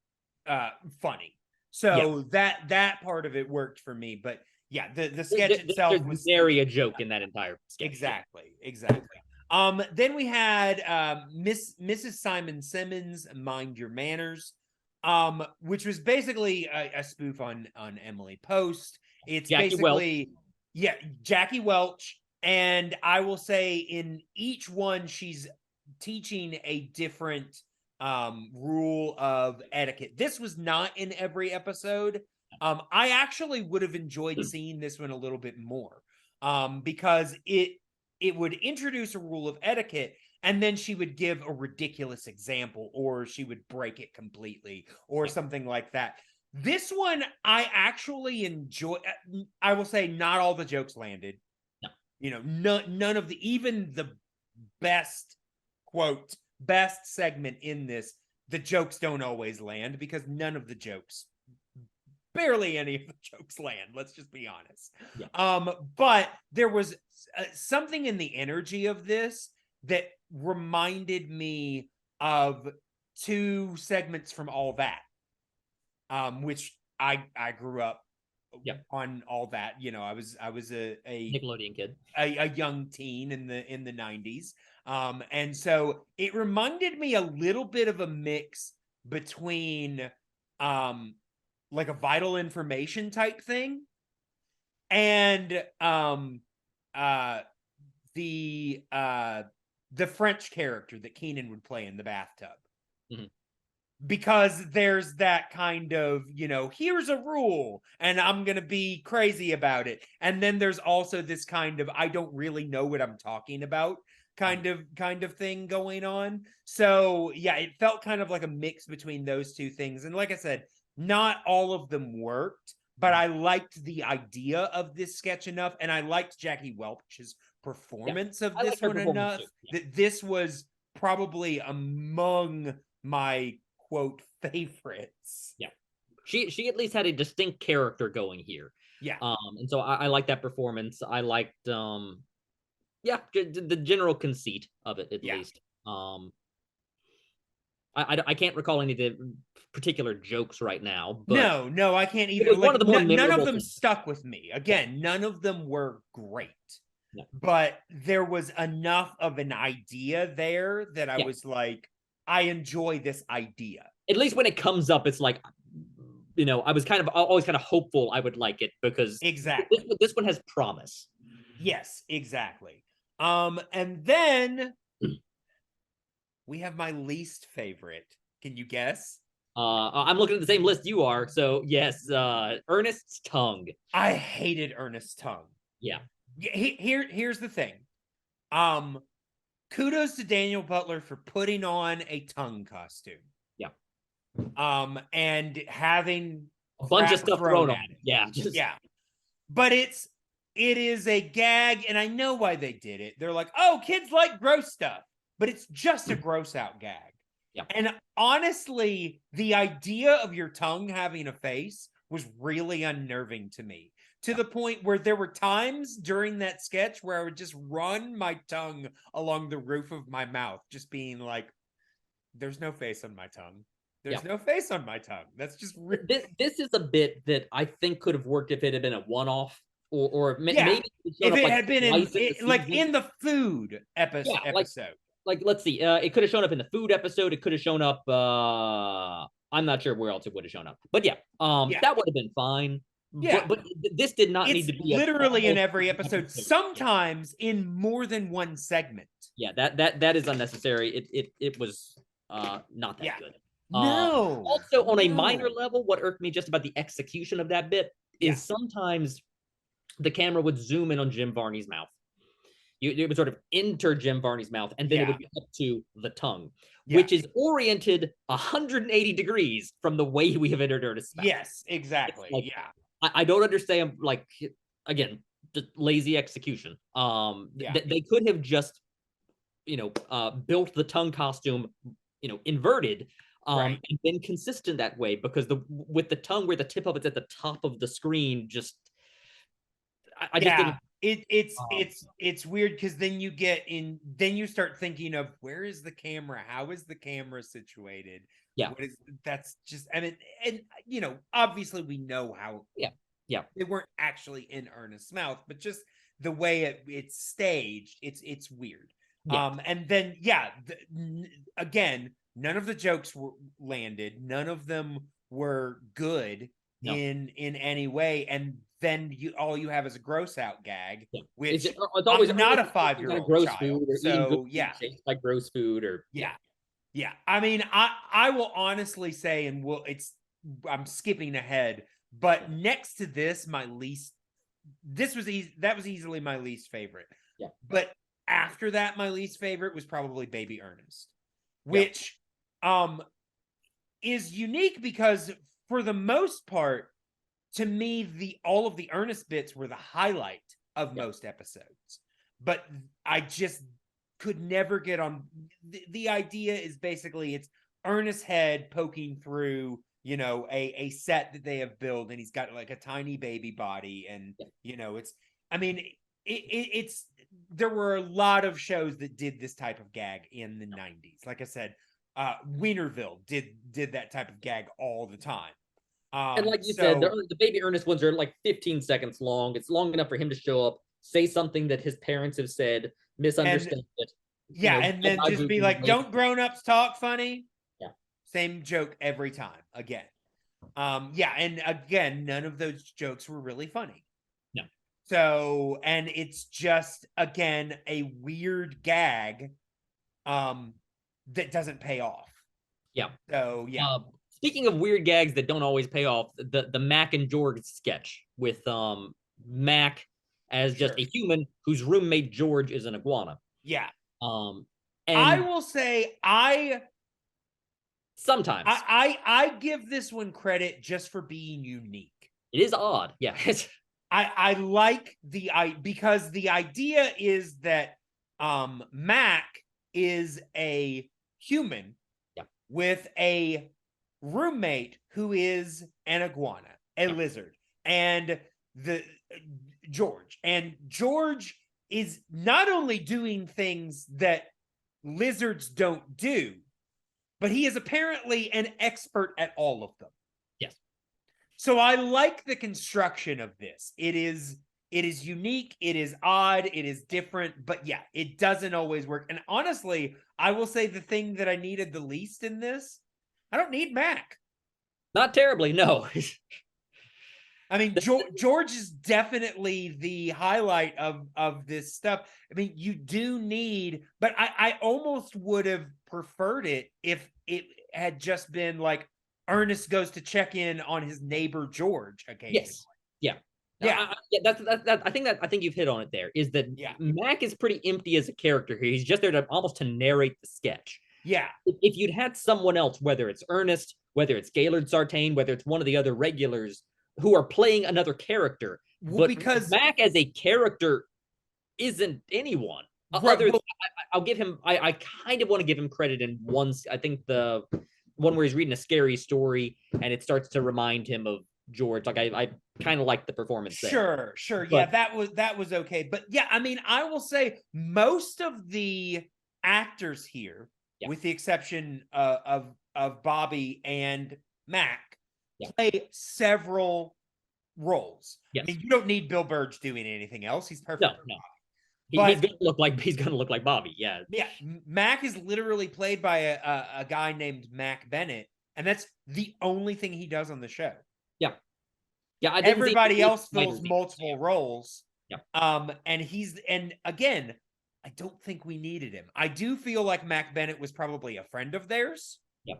funny, so that part of it worked for me. But yeah, the sketch itself was nary a joke in that entire sketch. Exactly. Then we had Mrs. Simon Simmons, Mind Your Manners, which was basically a spoof on Emily Post. It's Jackie Welch. basically Jackie Welch, and I will say in each one she's teaching a different rule of etiquette. This was not in every episode. I actually would have enjoyed seeing this one a little bit more, because it would introduce a rule of etiquette, and then she would give a ridiculous example, or she would break it completely, or something like that. This one I actually enjoy. I will say not all the jokes landed. No. You know, none of even the best segment in this, the jokes don't always land, because none of the jokes, barely any of the jokes land. Let's just be honest. Yeah. But there was something in the energy of this that reminded me of two segments from All That, which I grew up on All That. You know, I was a Nickelodeon kid, a young teen in the 90s. And so it reminded me a little bit of a mix between like a Vital Information type thing, and the French character that Keenan would play in the bathtub. Mm-hmm. Because there's that kind of, you know, here's a rule and I'm gonna be crazy about it, and then there's also this kind of I don't really know what I'm talking about kind of thing going on. So yeah, it felt kind of like a mix between those two things, and like I said, not all of them worked, but I liked the idea of this sketch enough, and I liked Jackie Welch's performance of this one enough that this was probably among my quote favorites. Yeah, she at least had a distinct character going here. Yeah. And so I like that performance. I liked the general conceit of it at least. I can't recall any of the particular jokes right now, but no, I can't either. Like, one of the more none of them things. stuck with me. Again, none of them were great. But there was enough of an idea there that I was like, I enjoy this idea. At least when it comes up, it's like, you know, I was always kind of hopeful I would like it, because exactly this one has promise. Yes, exactly. And then we have my least favorite. Can you guess? I'm looking at the same list you are. So yes, Ernest's tongue. I hated Ernest's tongue. Yeah. Here's the thing. Kudos to Daniel Butler for putting on a tongue costume. Yeah. And having a bunch of stuff thrown on it. Yeah. Yeah. But it is a gag, and I know why they did it. They're like, oh, kids like gross stuff, but it's just a gross out gag. Yeah. And honestly, the idea of your tongue having a face was really unnerving to me, to the point where there were times during that sketch where I would just run my tongue along the roof of my mouth, just being like, there's no face on my tongue. There's no face on my tongue. That's just this is a bit that I think could have worked if it had been a one-off, or maybe if it had been in the food episode. Like let's see, it could have shown up in the food episode. It could have shown up. I'm not sure where else it would have shown up, but that would have been fine. Yeah, but this did not need to be literally in every episode. Sometimes in more than one segment. Yeah, that is unnecessary. It was not that good. No. Also, on a minor level, what irked me just about the execution of that bit is sometimes the camera would zoom in on Jim Varney's mouth. It would sort of enter Jim Varney's mouth, and then it would be up to the tongue, which is oriented 180 degrees from the way we have entered Ernest's mouth. Yes, exactly. Like, I don't understand, like, again, just lazy execution. They could have just, built the tongue costume, inverted, and been consistent that way, because with the tongue where the tip of it's at the top of the screen, I just didn't. It's weird, because then you start thinking of, where is the camera? How is the camera situated? Yeah. That's just, I mean, and obviously we know how. Yeah. They weren't actually in Ernest's mouth, but just the way it's staged, it's weird. Yeah. And then again, none of the jokes were landed. None of them were good No. in any way. And then all you have is a gross out gag, Yeah. which It's always I'm not a Ernest eating 5-year-old gross child. food or eating good So food shaped like gross food or yeah. I mean, I will honestly say, and I'm skipping ahead, but next to this, that was easily my least favorite. Yeah. But after that, my least favorite was probably Baby Ernest, Yeah. which is unique because for the most part, to me, all of the Ernest bits were the highlight of most episodes. But I just could never get on. The idea is basically it's Ernest's head poking through, a set that they have built, and he's got like a tiny baby body, and it's there were a lot of shows that did this type of gag in the 90s. Like I said, Wienerville did that type of gag all the time. And like you said, the Baby Ernest ones are like 15 seconds long. It's long enough for him to show up, say something that his parents have said, misunderstand it. And then just be like, "Don't grown-ups talk funny?" Yeah. Same joke every time again. And again, none of those jokes were really funny. No. So, and it's just again a weird gag that doesn't pay off. Yeah. So, yeah. Speaking of weird gags that don't always pay off, the Mac and George sketch with Mac as just a human whose roommate George is an iguana. Yeah. And I will say sometimes I give this one credit just for being unique. It is odd. Yeah. I like because the idea is that Mac is a human with a roommate who is an iguana, a lizard, and George is not only doing things that lizards don't do, but he is apparently an expert at all of them. Yes. So I like the construction of this. It is unique, it is odd, it is different, but yeah, it doesn't always work. And honestly, I will say the thing that I needed the least in this, I don't need Mac. Not terribly, no. I mean, George is definitely the highlight of this stuff. I mean, you do need, but I almost would have preferred it if it had just been like Ernest goes to check in on his neighbor George occasionally. Yes. Yeah. I think you've hit on it there. Is that Mac is pretty empty as a character here. He's just there to almost to narrate the sketch. Yeah. If you'd had someone else, whether it's Ernest, whether it's Gaylord Sartain, whether it's one of the other regulars who are playing another character, but because Mac as a character isn't anyone. I'll give him. I kind of want to give him credit in one. I think the one where he's reading a scary story and it starts to remind him of George. Like I kind of like the performance there. Sure. But, that was okay. But yeah, I mean, I will say most of the actors here, with the exception of Bobby and Mac, play several roles. Yes. I mean, you don't need Bill Burge doing anything else. He's perfect. No. He's gonna look like Bobby. Yeah. Yeah. Mac is literally played by a guy named Mac Bennett, and that's the only thing he does on the show. Yeah. Everybody else fills multiple roles. Yeah. And again, I don't think we needed him. I do feel like Mac Bennett was probably a friend of theirs. Yeah.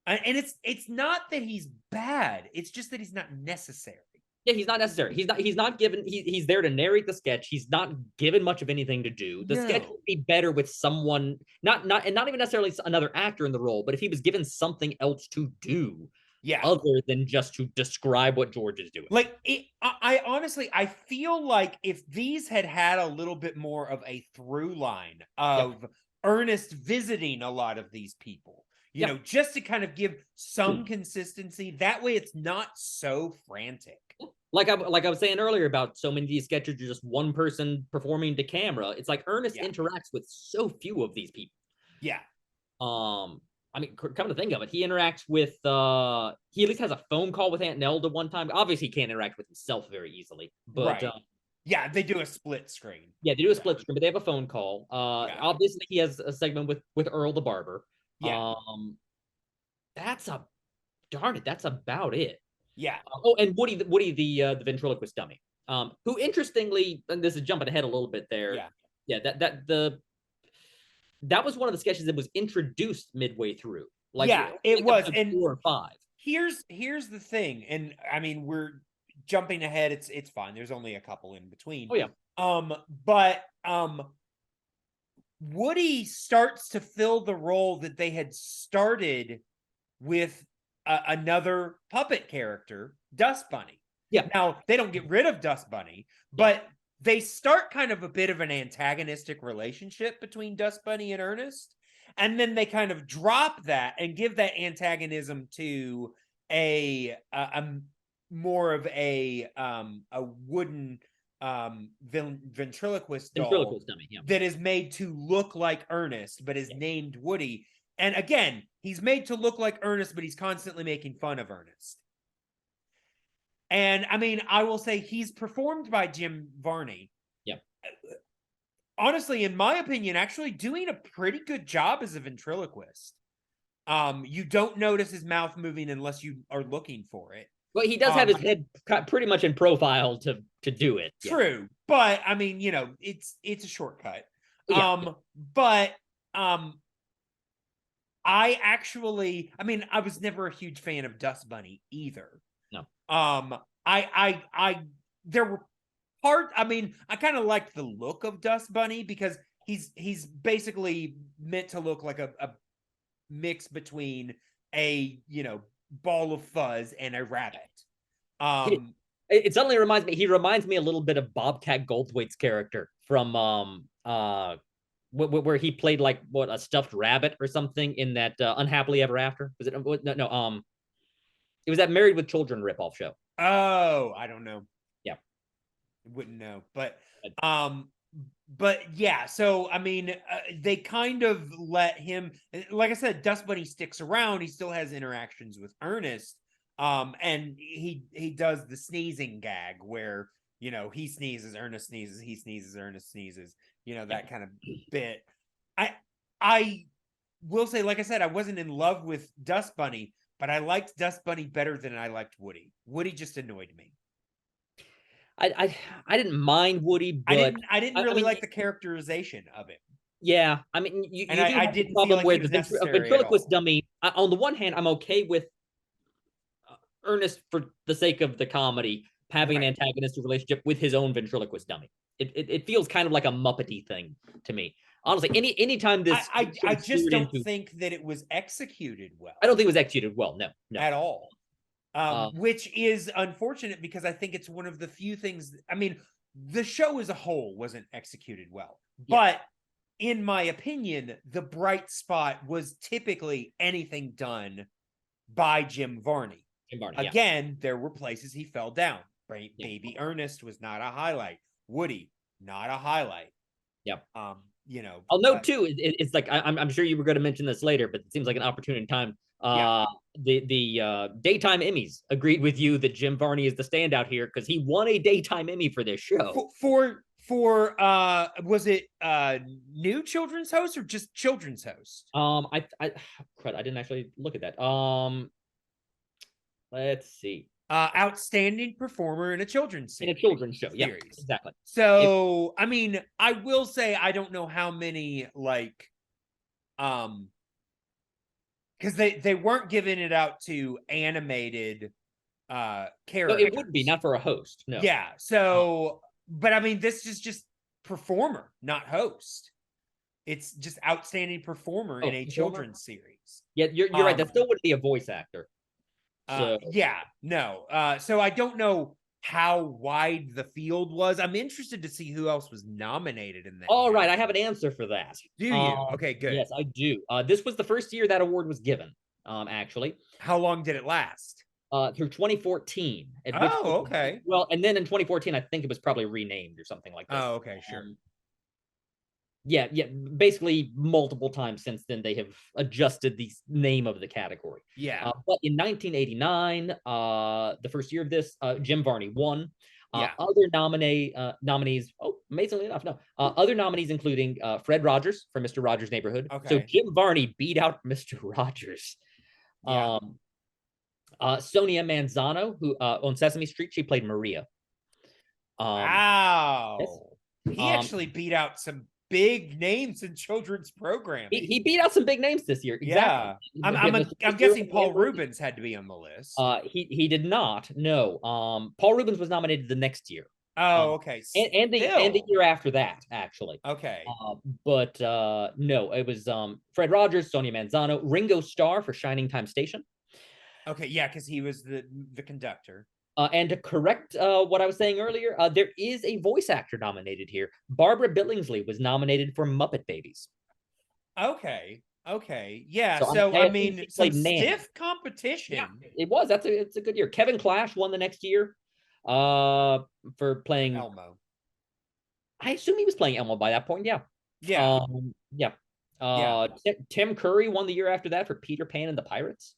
And it's not that he's bad. It's just that he's not necessary. Yeah, he's not necessary. He's not given. He's there to narrate the sketch. He's not given much of anything to do. The sketch would be better with someone not even necessarily another actor in the role, but if he was given something else to do. Yeah. Other than just to describe what George is doing. Like I honestly, I feel like if these had a little bit more of a through line of Ernest visiting a lot of these people, you know, just to kind of give some consistency. That way it's not so frantic. Like I was saying earlier about so many of these sketches are just one person performing to camera. It's like Ernest interacts with so few of these people. Yeah. I mean, come to think of it, he interacts with, he at least has a phone call with Aunt Nelda one time. Obviously, he can't interact with himself very easily. But Yeah, they do a split screen. Yeah, they do a split screen, but they have a phone call. Yeah. Obviously he has a segment with Earl the barber. Yeah. That's darn it, that's about it. Yeah. Oh, and Woody the ventriloquist dummy. Who interestingly, and this is jumping ahead a little bit there. Yeah. Yeah, that was one of the sketches that was introduced midway through. Like, yeah, it was. And 4 or 5. Here's the thing, and I mean we're jumping ahead. It's fine. There's only a couple in between. Oh yeah. But Woody starts to fill the role that they had started with another puppet character, Dust Bunny. Yeah. Now they don't get rid of Dust Bunny, but they start kind of a bit of an antagonistic relationship between Dust Bunny and Ernest. And then they kind of drop that and give that antagonism to a more of a wooden ventriloquist doll dummy, yeah. that is made to look like Ernest, but is named Woody. And again, he's made to look like Ernest, but he's constantly making fun of Ernest. And I mean, I will say he's performed by Jim Varney. Yeah. Honestly, in my opinion, actually doing a pretty good job as a ventriloquist. You don't notice his mouth moving unless you are looking for it. Well, he does have his head pretty much in profile to do it. True. Yeah. But I mean, you know, it's a shortcut. Yeah. But I was never a huge fan of Dust Bunny either. No. There were parts, I mean, I kind of liked the look of Dust Bunny because he's basically meant to look like a mix between a, you know, ball of fuzz and a rabbit. It suddenly reminds me a little bit of Bobcat Goldthwait's character from where he played like a stuffed rabbit or something in that Unhappily Ever After. Was it no it was that Married with Children ripoff show. Oh, I don't know. Yeah. Wouldn't know. But yeah, so I mean, they kind of let him, like I said, Dust Bunny sticks around. He still has interactions with Ernest. And he does the sneezing gag where, you know, he sneezes, Ernest sneezes, he sneezes, Ernest sneezes, you know, that kind of bit. I will say, like I said, I wasn't in love with Dust Bunny, but I liked Dust Bunny better than I liked Woody. Woody just annoyed me. I didn't mind Woody, but I didn't really like the characterization of him. Yeah, I mean, I didn't feel like he was necessary. A ventriloquist dummy. On the one hand, I'm okay with Ernest for the sake of the comedy having an antagonistic relationship with his own ventriloquist dummy. It feels kind of like a Muppety thing to me. Honestly, anytime this, I just don't think that it was executed well. I don't think it was executed well. No, at all. Which is unfortunate because I think it's one of the few things. I mean, the show as a whole wasn't executed well, but in my opinion, the bright spot was typically anything done by Jim Varney. Again, there were places he fell down. Right? Baby Ernest was not a highlight. Woody, not a highlight. Yep. You know, I'll note too. It's like I'm sure you were going to mention this later, but it seems like an opportune time. The daytime Emmys agreed with you that Jim Varney is the standout here because he won a daytime Emmy for this show. For was it new children's host or just children's host? I didn't actually look at that. Let's see. Outstanding performer in a children's series. In a children's show, yeah, exactly. So I mean, I will say I don't know how many like because they weren't giving it out to animated characters. No, it would be not for a host. No. Yeah. So, but I mean, this is just performer, not host. It's just outstanding performer in a children's series. Yeah, you're right. That still would be a voice actor. So. So I don't know how wide the field was. I'm interested to see who else was nominated in that. All right, I have an answer for that. Do you? Okay, good. Yes, I do. This was the first year that award was given, actually. How long did it last? Through 2014. Okay. Well, and then in 2014, I think it was probably renamed or something like that. Oh, okay, sure. Yeah, basically multiple times since then they have adjusted the name of the category. Yeah. But in 1989, the first year of this, Jim Varney won. Yeah. Other nominees, amazingly enough, no. Other nominees including Fred Rogers from Mr. Rogers' Neighborhood. So Okay. Jim Varney beat out Mr. Rogers. Yeah. Sonia Manzano, who on Sesame Street, she played Maria. Wow. Yes. He actually beat out some big names in children's programming. He beat out some big names this year. Exactly. Yeah. I'm guessing Paul Reubens had to be on the list. He did not. No. Paul Reubens was nominated the next year. Oh, okay. And the year after that, actually. Okay. But no, it was Fred Rogers, Sonia Manzano, Ringo Starr for Shining Time Station. Okay, yeah, because he was the conductor. And to correct what I was saying earlier, there is a voice actor nominated here. Barbara Billingsley was nominated for Muppet Babies. Okay. Yeah. So, So, I mean, she some played Nan. stiff competition. Yeah, it was. It's a good year. Kevin Clash won the next year for playing Elmo. I assume he was playing Elmo by that point. Yeah. Yeah. Yeah. Tim Curry won the year after that for Peter Pan and the Pirates.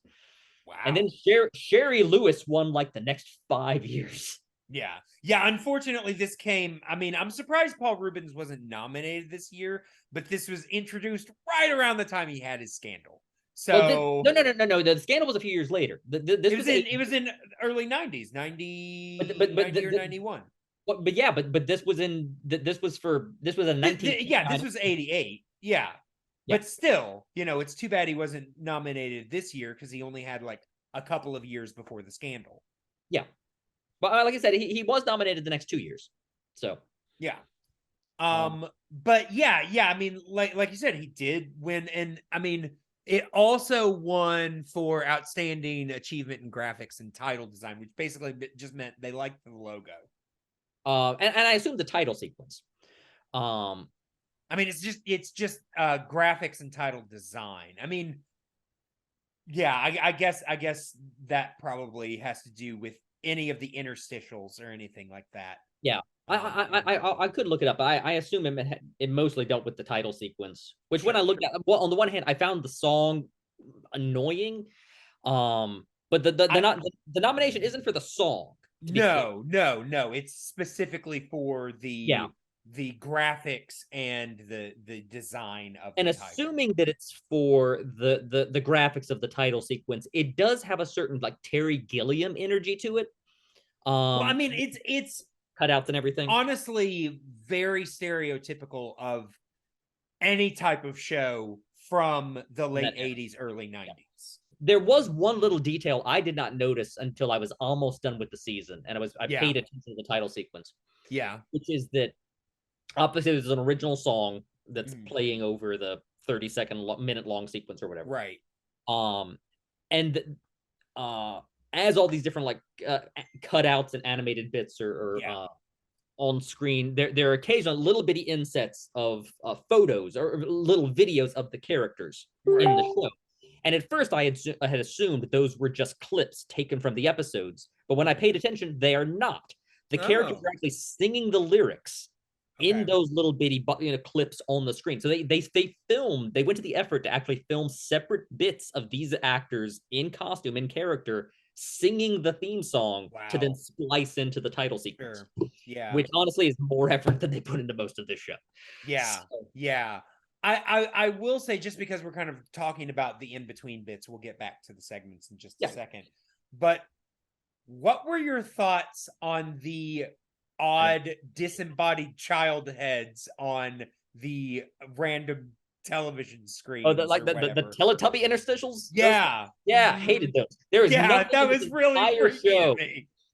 Wow. And then Sherry Lewis won like the next 5 years. Yeah. Unfortunately, this came. I mean, I'm surprised Paul Reubens wasn't nominated this year, but this was introduced right around the time he had his scandal. So no. The scandal was a few years later. It was in early 90s, 90 or 91. But this was in this was a 19 this was 88. Yeah. But still, it's too bad he wasn't nominated this year because he only had like a couple of years before the scandal. Yeah. But like I said, he was nominated the next 2 years. So yeah. But yeah, I mean, like you said, he did win, and I mean, it also won for outstanding achievement in graphics and title design, which basically just meant they liked the logo. And I assume the title sequence. I mean, it's just graphics and title design. I mean, yeah, I guess that probably has to do with any of the interstitials or anything like that. Yeah, I could look it up. I assume it mostly dealt with the title sequence. Which when I looked at, well, on the one hand, I found the song annoying. But the nomination isn't for the song. No. It's specifically for the graphics and the design of and assuming that it's for the graphics of the title sequence, it does have a certain like Terry Gilliam energy to it. Well, I mean, it's cutouts and everything. Honestly, very stereotypical of any type of show from the late 80s, early 90s. There was one little detail I did not notice until I was almost done with the season, and I paid attention to the title sequence. Yeah, which is that opposite is an original song that's playing over the minute long sequence or whatever. Right. And as all these different like cutouts and animated bits or on screen, there are occasional little bitty insets of photos or little videos of the characters in the show. And at first I had assumed those were just clips taken from the episodes, but when I paid attention, they are not. The characters are actually singing the lyrics in those little bitty clips on the screen. So they went to the effort to actually film separate bits of these actors in costume, in character, singing the theme song to then splice into the title sequence. Yeah. Which honestly is more effort than they put into most of this show. Yeah. I will say, just because we're kind of talking about the in-between bits, we'll get back to the segments in just a second. But what were your thoughts on the odd disembodied child heads on the random television screen? Oh, like the Teletubby interstitials? Yeah. Hated those. There was that was really show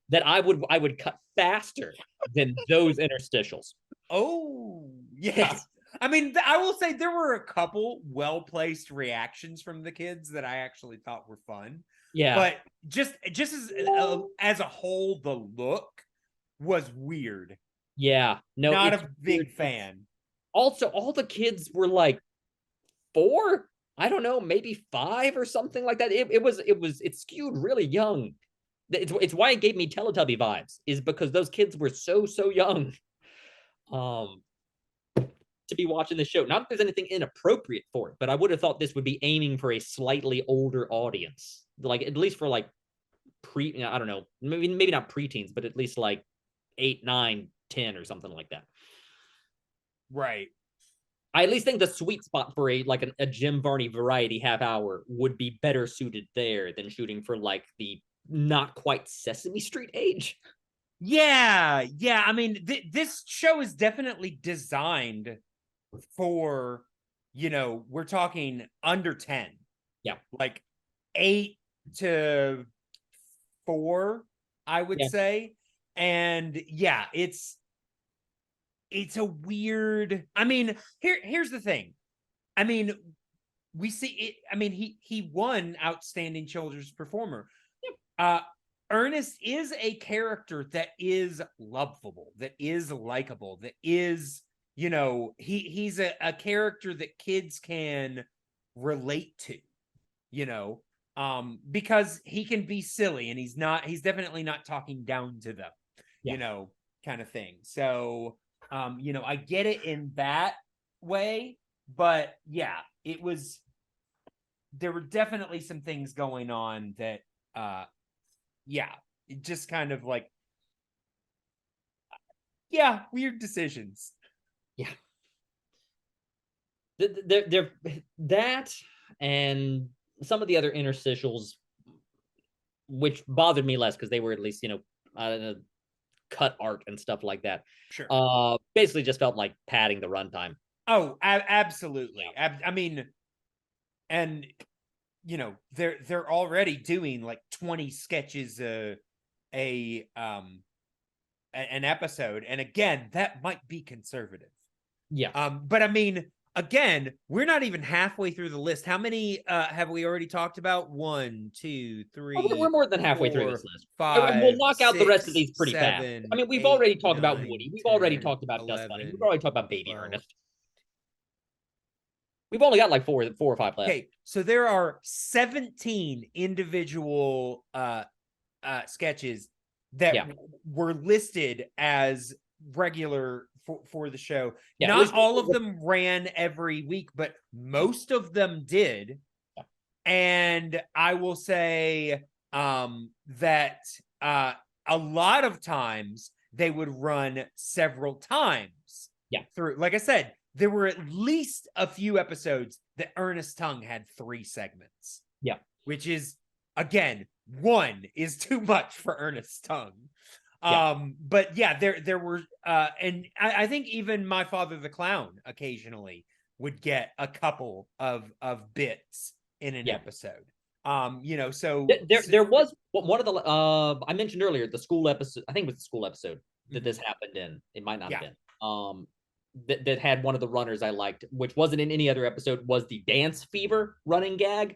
that I would cut faster than those interstitials. Oh, yes. I mean, I will say there were a couple well-placed reactions from the kids that I actually thought were fun. Yeah. But just as a whole, the look was weird. Yeah. No, not a big fan. Also, all the kids were like 4, I don't know, maybe 5 or something like that. It skewed really young. It's why it gave me Teletubby vibes, is because those kids were so young. To be watching the show. Not that there's anything inappropriate for it, but I would have thought this would be aiming for a slightly older audience. Like, at least for like I don't know, maybe not preteens, but at least like 8, 9, 10 or something like that. Right. I at least think the sweet spot for a Jim Varney variety half hour would be better suited there than shooting for like the not quite Sesame Street age. Yeah, yeah. I mean, this show is definitely designed for, we're talking under 10. Yeah. Like 8 to 4, I would say. And yeah, it's a weird. I mean, here's the thing. I mean, we see it. I mean, he won Outstanding Children's Performer. Ernest is a character that is lovable, that is likable, that is, he's a character that kids can relate to, because he can be silly and he's definitely not talking down to them, kind of thing. So, I get it in that way, but yeah, there were definitely some things going on that, yeah, it just kind of like, yeah, weird decisions. Yeah. They're that and some of the other interstitials, which bothered me less because they were at least, cut art and stuff like that. Sure. Basically just felt like padding the runtime. Oh, absolutely. I mean, and they're already doing like 20 sketches an episode, and again, that might be conservative. Yeah. But I mean, again, we're not even halfway through the list. How many have we already talked about? 1, 2, 3. We're more than halfway through this list. 5. We'll knock out the rest of 6, these pretty 7, fast. I mean, we've 8, already talked about 9, Woody. We've 10, already talked about Dust 11, Bunny. We've already talked about Baby 12. Ernest. We've only got like four or five left. Okay, so there are 17 individual sketches that were listed as regular for the show. Yeah, not all of them ran every week, but most of them did. Yeah. And I will say that a lot of times they would run several times. Yeah. Through, like I said, there were at least a few episodes that Ernest Tongue had 3 segments. Yeah. Which is, again, 1 is too much for Ernest Tongue. But yeah, there were, and I think even My Father the Clown occasionally would get a couple of bits in an episode. So there was one of the I mentioned earlier, the school episode. I think it was the school episode that this happened in. It might not have been. That had one of the runners I liked, which wasn't in any other episode, was the dance fever running gag.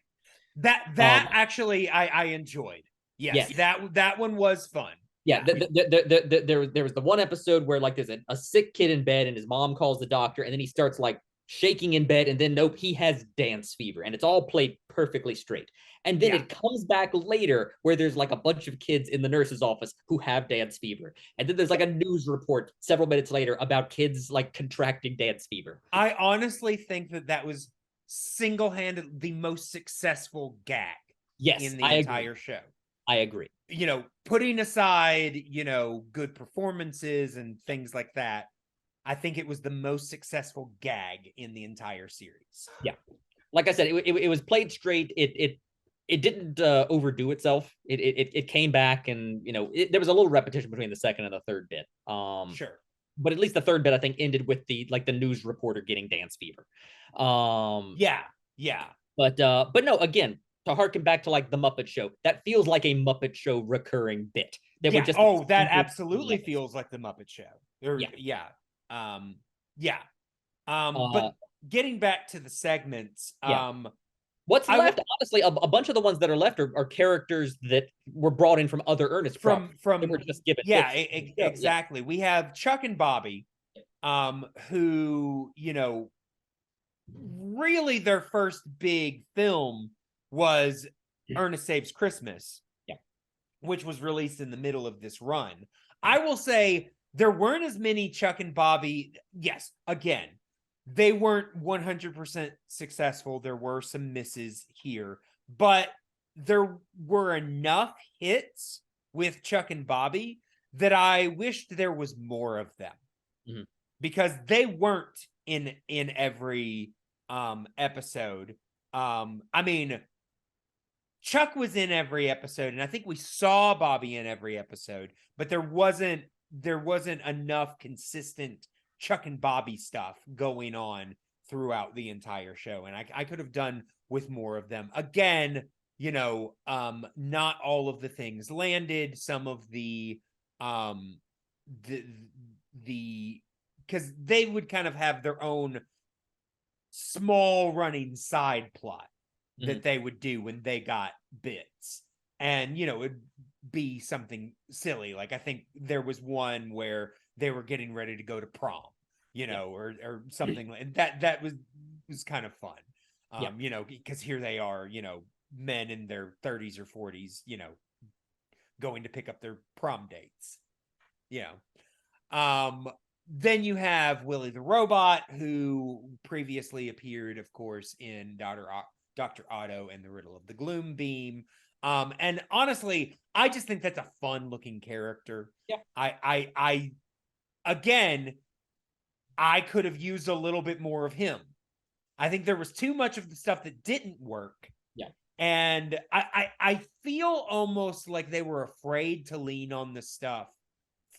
That actually I enjoyed. Yes. That one was fun. Yeah. There was the one episode where like there's a sick kid in bed and his mom calls the doctor and then he starts like shaking in bed and then nope, he has dance fever and it's all played perfectly straight. And then it comes back later where there's like a bunch of kids in the nurse's office who have dance fever. And then there's like a news report several minutes later about kids like contracting dance fever. I honestly think that was single-handed the most successful gag in the entire show. I agree. Putting aside, good performances and things like that, I think it was the most successful gag in the entire series. Yeah. Like I said, it was played straight. It didn't overdo itself. It came back and, there was a little repetition between the second and the third bit. Sure. But at least the third bit, I think, ended with the news reporter getting dance fever. Yeah. But no, again, to harken back to like the Muppet Show, that feels like a Muppet Show recurring bit. That would just that absolutely feels like the Muppet Show. But getting back to the segments, what's left? Honestly, a bunch of the ones that are left are characters that were brought in from other Ernest from were just given. Exactly. We have Chuck and Bobby, who really their first big film was Ernest Saves Christmas, which was released in the middle of this run. I will say there weren't as many Chuck and Bobby. Yes, again, they weren't 100% successful. There were some misses here, but there were enough hits with Chuck and Bobby that I wished there was more of them. Mhm. Because they weren't in every episode. I mean, Chuck was in every episode, and I think we saw Bobby in every episode, but there wasn't enough consistent Chuck and Bobby stuff going on throughout the entire show. And I could have done with more of them. Again, you know, not all of the things landed. Some of the because they would kind of have their own small running side plot that they would do when they got bits. And, you know, it'd be something silly. Like, I think there was one where they were getting ready to go to prom, you know, or something like that. That was kind of fun. You know, because here they are, you know, men in their 30s or 40s, you know, going to pick up their prom dates, you know. Then you have Willie the Robot, who previously appeared, of course, in Dr. Otto and the Riddle of the Gloom Beam. And honestly, I just think that's a fun looking character. Yeah. I again, I could have used a little bit more of him. I think there was too much of the stuff that didn't work. Yeah. And I feel almost like they were afraid to lean on the stuff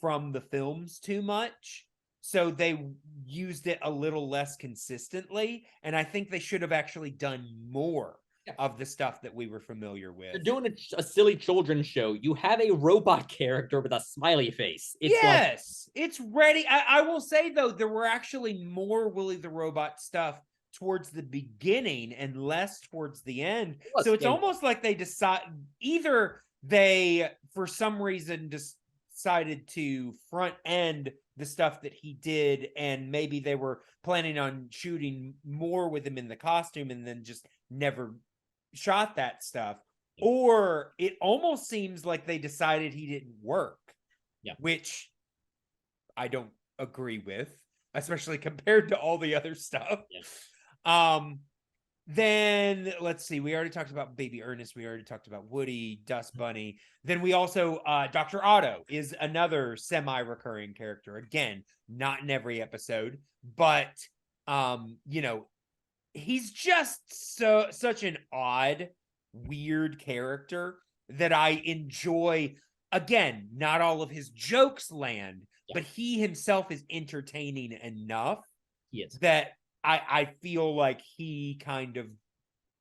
from the films too much. So they used it a little less consistently. And I think they should have actually done more of the stuff that we were familiar with. You're doing a silly children's show. You have a robot character with a smiley face. It's yes, it's ready. I will say, though, there were actually more Willie the Robot stuff towards the beginning and less towards the end. So it's almost like they either they, for some reason, decided to front end the stuff that he did, and maybe they were planning on shooting more with him in the costume and then just never shot that stuff. Or it almost seems like they decided he didn't work, which I don't agree with, especially compared to all the other stuff. Then let's see, we already talked about Baby Ernest, we already talked about Woody, Dust Bunny. Then we also Dr. Otto is another semi-recurring character, again, not in every episode, but you know, he's just such an odd, weird character that I enjoy. Again, not all of his jokes land, but he himself is entertaining enough that I feel like he kind of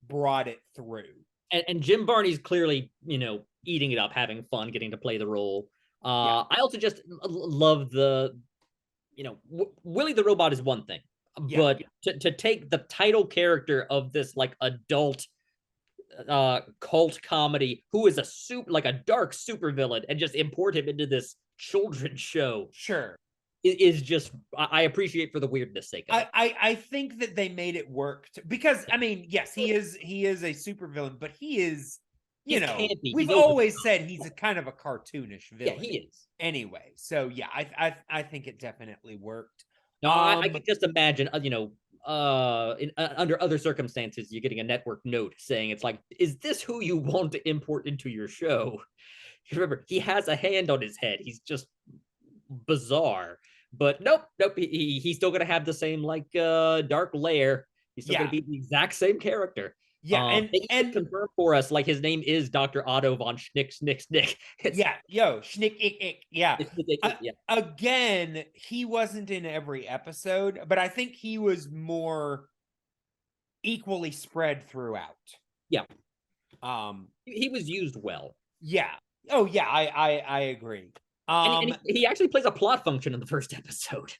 brought it through. And Jim Varney's clearly, you know, eating it up, having fun, getting to play the role. I also just love the, you know, Willie the Robot is one thing, but to take the title character of this like adult cult comedy, who is a dark supervillain, and just import him into this children's show. Sure. Is just, I appreciate for the weirdness sake of it. I think that they made it work because I mean, yes, he is a supervillain, but he is, you know, we've always said he's a kind of a cartoonish villain. Yeah, he is. Anyway, so yeah, I think it definitely worked. No, I can just imagine, you know, under other circumstances, you're getting a network note saying it's like, is this who you want to import into your show? Remember, he has a hand on his head. He's just bizarre. But nope, he's still gonna have the same like dark lair. He's still gonna be the exact same character. And confirm for us, like his name is Dr. Otto von Schnick Schnick Schnick. Schnick ick ick. Yeah. Again, he wasn't in every episode, but I think he was more equally spread throughout. Yeah. He was used well. Yeah. Oh yeah, I agree. And he actually plays a plot function in the first episode.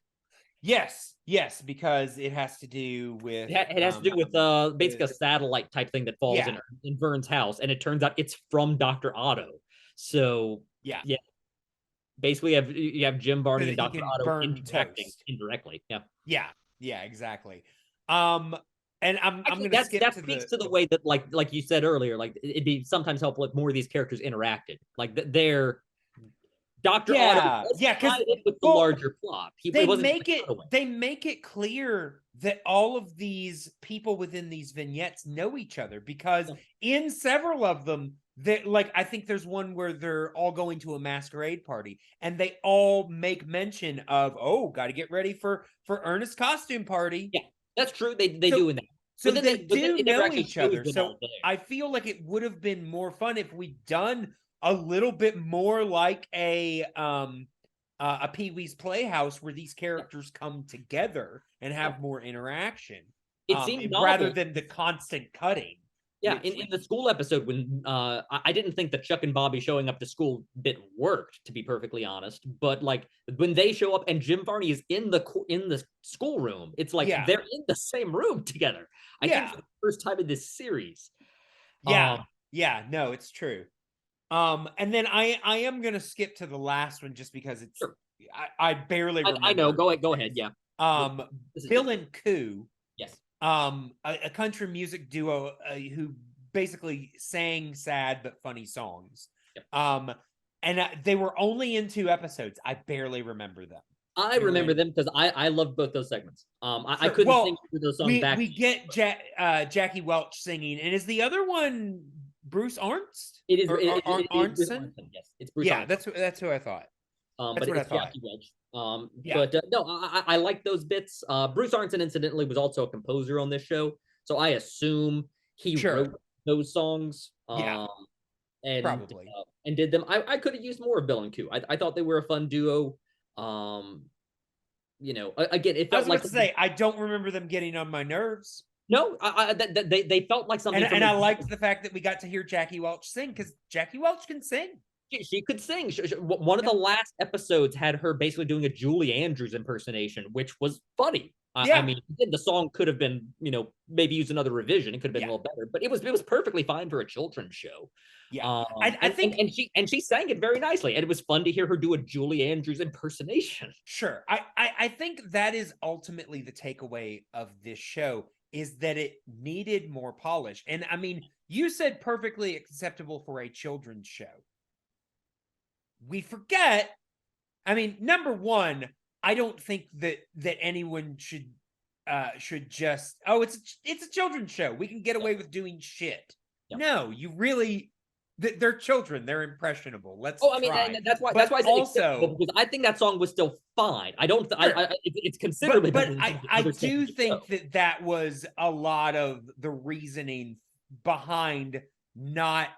Yes, because it has to do with it has to do with basically a satellite type thing that falls in Vern's house, and it turns out it's from Dr. Otto. So yeah, basically you have Jim Varney and Dr. Otto interacting indirectly. Yeah, exactly. And I'm going to skip that speaks to the way that like you said earlier, like it'd be sometimes helpful if more of these characters interacted, like they're Dr. Otto, because with the larger plot, they make it clear that all of these people within these vignettes know each other, because in several of them like I think there's one where they're all going to a masquerade party and they all make mention of, oh, got to get ready for Ernest's costume party. Yeah, that's true. They So- do in that. So But then they but then do it never know actually each shows other. them So all there. I feel like it would have been more fun if we'd done a little bit more like a Pee-wee's Playhouse where these characters come together and have more interaction. It seemed rather novel. than the constant cutting. Yeah, which in the school episode when I didn't think the Chuck and Bobby showing up to school bit worked, to be perfectly honest. But like when they show up and Jim Varney is in the schoolroom, it's like Yeah. they're in the same room together. I think Yeah. for the first time in this series. Yeah. Yeah, no, it's true. And then I am gonna skip to the last one just because it's Sure. I barely remember. I know. Go ahead. Yeah. This is Bill good. and Koo, Yes. a country music duo who basically sang sad but funny songs. Yep. And they were only in 2 episodes. I barely remember them. I remember them because I loved both those segments. I Sure. couldn't Well, sing through those songs back. we get Jackie Welch singing, and is the other one Bruce Arnst? It is. Or It is Bruce Arnson? Arnson, yes, it's Bruce. Yeah, Arnson. that's who I thought. But That's what I it's thought. Jackie Welch. Yeah. But no, I like those bits. Bruce Arnson, incidentally, was also a composer on this show, so I assume he Sure. wrote those songs. Yeah. Probably. And did them. I could have used more of Bill and Q. I thought they were a fun duo. You know, again, it I was felt like about to say I don't remember them getting on my nerves. no, they felt like something. And I liked the fact that we got to hear Jackie Welch sing because Jackie Welch can sing. She could sing. One of the last episodes had her basically doing a Julie Andrews impersonation, which was funny. Yeah. I mean, the song could have been, you know, maybe use another revision. It could have been a little better, but it was perfectly fine for a children's show. Yeah, I think, and she sang it very nicely, and it was fun to hear her do a Julie Andrews impersonation. Sure, I think that is ultimately the takeaway of this show is that it needed more polish. And I mean, you said perfectly acceptable for a children's show. We forget. I mean, number one, I don't think that anyone should just it's a children's show. We can get away with doing shit. Yep. No, you really. They're children. They're impressionable. Let's. I mean, that's why. That's why I said also because I think that song was still fine. I don't. Sure. It's considerably. But I do think that was a lot of the reasoning behind not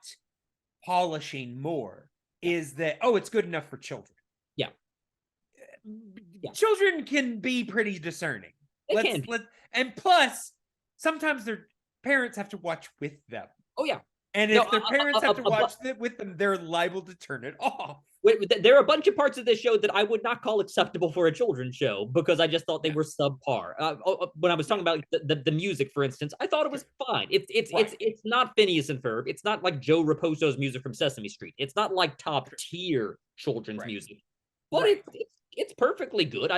polishing more. Is that it's good enough for children? Yeah. Children can be pretty discerning. And plus, sometimes their parents have to watch with them. Oh yeah. And if their parents have to watch it with them, they're liable to turn it off. There are a bunch of parts of this show that I would not call acceptable for a children's show because I just thought they were subpar. When I was talking about the music, for instance, I thought it was fine. It's not Phineas and Ferb. It's not like Joe Raposo's music from Sesame Street. It's not like top tier children's music, but it's perfectly good.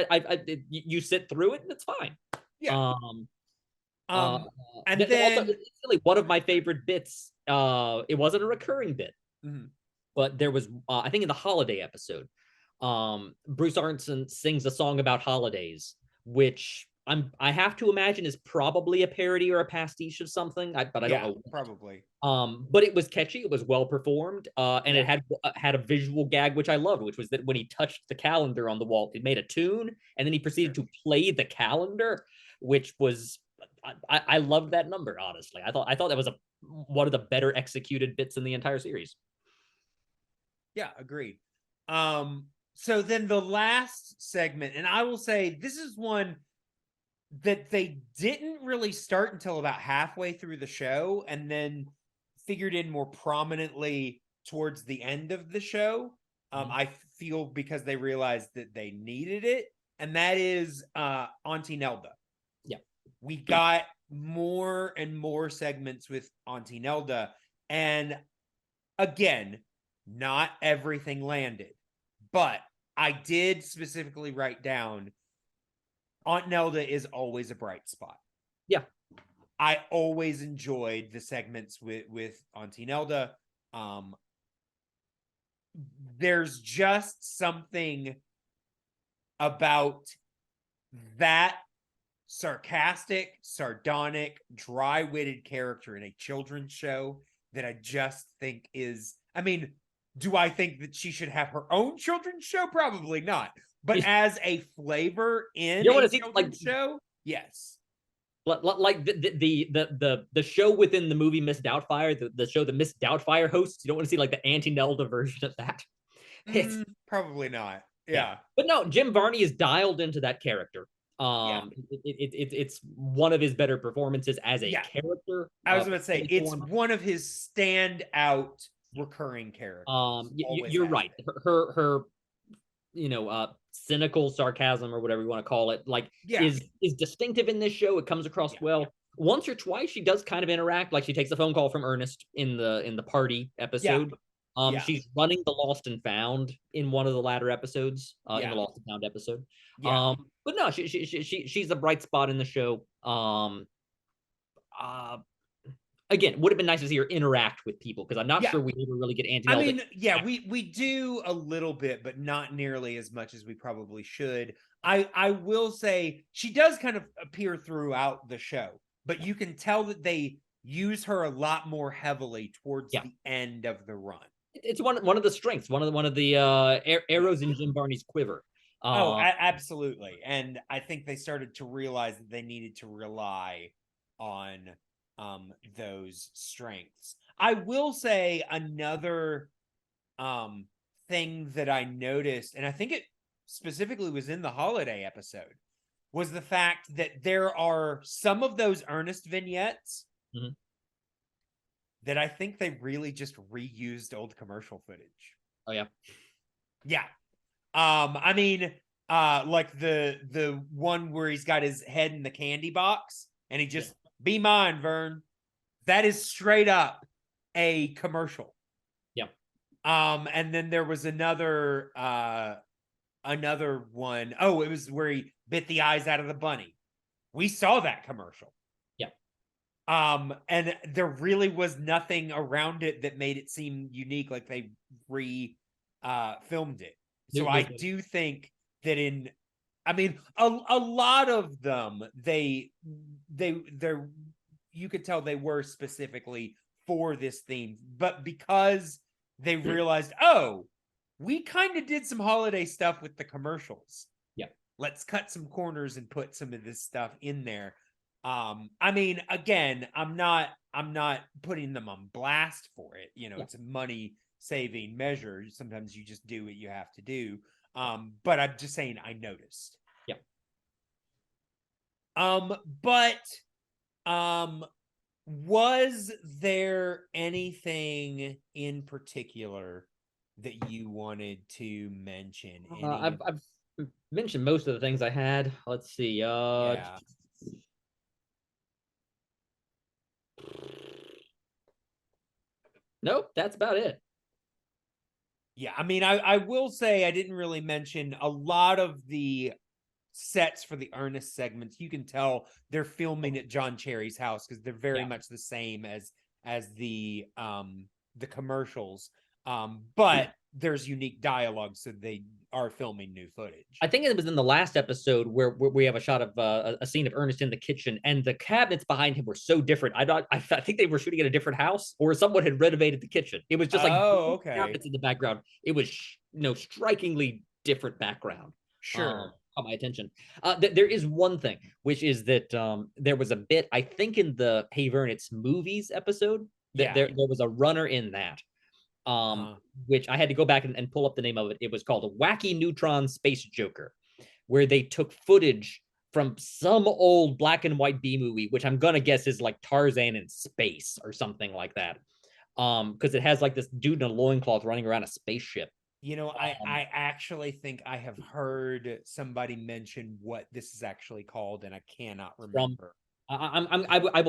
You sit through it and it's fine. Yeah. And then also, it's really one of my favorite bits. It wasn't a recurring bit, but there was I think in the holiday episode, Bruce Arnson sings a song about holidays, which I have to imagine is probably a parody or a pastiche of something. But I don't know. Probably. But it was catchy. It was well performed, and it had a visual gag which I loved, which was that when he touched the calendar on the wall, it made a tune, and then he proceeded to play the calendar, which was. I loved that number, honestly. I thought that was one of the better executed bits in the entire series. Yeah, agreed. So then the last segment, and I will say this is one that they didn't really start until about halfway through the show and then figured in more prominently towards the end of the show. I feel because they realized that they needed it, and that is Auntie Nelda. We got more and more segments with Auntie Nelda. And again, not everything landed. But I did specifically write down Aunt Nelda is always a bright spot. Yeah. I always enjoyed the segments with Auntie Nelda. There's just something about that sarcastic, sardonic, dry-witted character in a children's show that I just think is, I mean, do I think that she should have her own children's show? Probably not. But as a flavor in a children's show, yes. Like the show within the movie Miss Doubtfire, the show that Miss Doubtfire hosts. You don't want to see like the Auntie Nelda version of that. Probably not. Yeah. But no, Jim Varney is dialed into that character. It's one of his better performances as a character. I was going to say it's one of his standout recurring characters. You're right. Her cynical sarcasm or whatever you want to call it, like is distinctive in this show. It comes across well. Once or twice she does kind of interact, like she takes a phone call from Ernest in the party episode. She's running the Lost and Found in one of the latter episodes, in the Lost and Found episode. But no, she's a bright spot in the show. Again, would have been nice to see her interact with people, because I'm not sure we ever really get Auntie Nelda. I mean, we do a little bit, but not nearly as much as we probably should. I will say she does kind of appear throughout the show, but you can tell that they use her a lot more heavily towards the end of the run. It's one of the strengths, one of the arrows in Jim Varney's quiver. Absolutely. And I think they started to realize that they needed to rely on those strengths. I will say another thing that I noticed, and I think it specifically was in the holiday episode, was the fact that there are some of those Ernest vignettes that I think they really just reused old commercial footage. Oh yeah. Yeah. I mean, like the one where he's got his head in the candy box and he just be mine, Vern. That is straight up a commercial. Yeah. And then there was another one. Oh, it was where he bit the eyes out of the bunny. We saw that commercial. Yeah. And there really was nothing around it that made it seem unique, like they filmed it. So I do think that a lot of them, they're you could tell they were specifically for this theme, but because they realized, oh, we kind of did some holiday stuff with the commercials. Yeah. Let's cut some corners and put some of this stuff in there. I mean, again, I'm not putting them on blast for it. It's a money saving measure. Sometimes you just do what you have to do. But I'm just saying I noticed. Yeah. Was there anything in particular that you wanted to mention? I've mentioned most of the things I had. Let's see. Nope, that's about it. Yeah, I mean, I will say I didn't really mention a lot of the sets for the Ernest segments. You can tell they're filming at John Cherry's house because they're very much the same as the commercials. But there's unique dialogue, so they are filming new footage. I think it was in the last episode where we have a shot of a scene of Ernest in the kitchen, and the cabinets behind him were so different. I think they were shooting at a different house, or someone had renovated the kitchen. It was just like cabinets in the background. It was strikingly different background. Sure. Caught my attention. There is one thing, which is that there was a bit, I think, in the Hey Vern, It's Movies episode, that there was a runner in that. Which I had to go back and pull up the name of it. It was called a Wacky Neutron Space Joker, where they took footage from some old black and white B movie, which I'm gonna guess is like Tarzan in space or something like that. Because it has like this dude in a loincloth running around a spaceship. I actually think I have heard somebody mention what this is actually called, and I cannot remember. I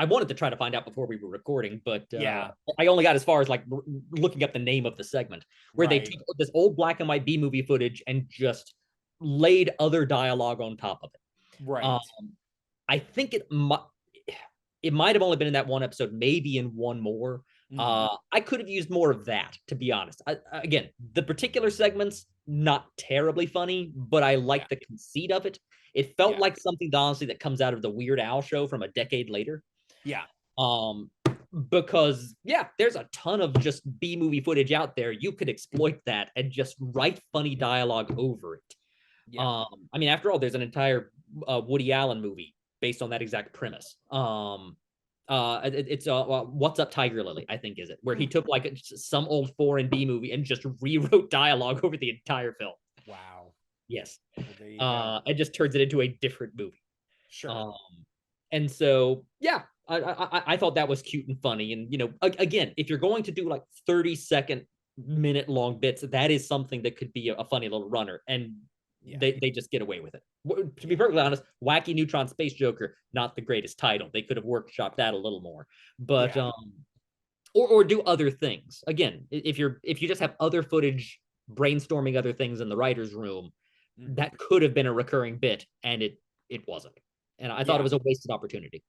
wanted to try to find out before we were recording, but I only got as far as like looking up the name of the segment, where they took this old black and white B movie footage and just laid other dialogue on top of it. Right. I think it might have only been in that one episode, maybe in one more. I could have used more of that, to be honest. Again, the particular segments, not terribly funny, but I like the conceit of it. It felt like something, honestly, that comes out of the Weird Al show from a decade later. Yeah. because there's a ton of just B movie footage out there. You could exploit that and just write funny dialogue over it. Yeah. I mean, after all, there's an entire Woody Allen movie based on that exact premise. It's What's Up, Tiger Lily, I think is it, where he took like some old foreign B movie and just rewrote dialogue over the entire film. Wow. Yes. Well, there you go. It just turns it into a different movie. Sure. And so, I thought that was cute and funny. And, again, if you're going to do like 30-second, minute-long bits, that is something that could be a funny little runner. And they just get away with it. To be perfectly honest, Wacky Neutron Space Joker, not the greatest title. They could have workshopped that a little more. But, or do other things. Again, if you just have other footage brainstorming other things in the writer's room, that could have been a recurring bit, and it wasn't. And I thought it was a wasted opportunity.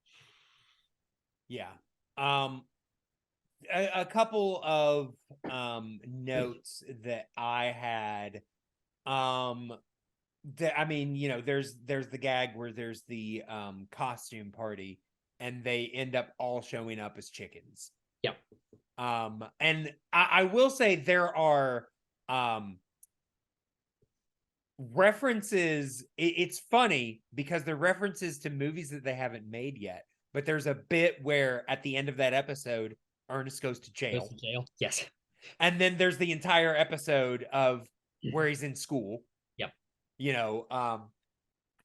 Yeah. A couple of notes that I had. That, I mean, there's the gag where there's the costume party, and they end up all showing up as chickens. Yeah. And I will say there are references. It's funny because they're references to movies that they haven't made yet. But there's a bit where at the end of that episode, Ernest goes to jail. Goes to jail. Yes. And then there's the entire episode of where he's in school. Yep.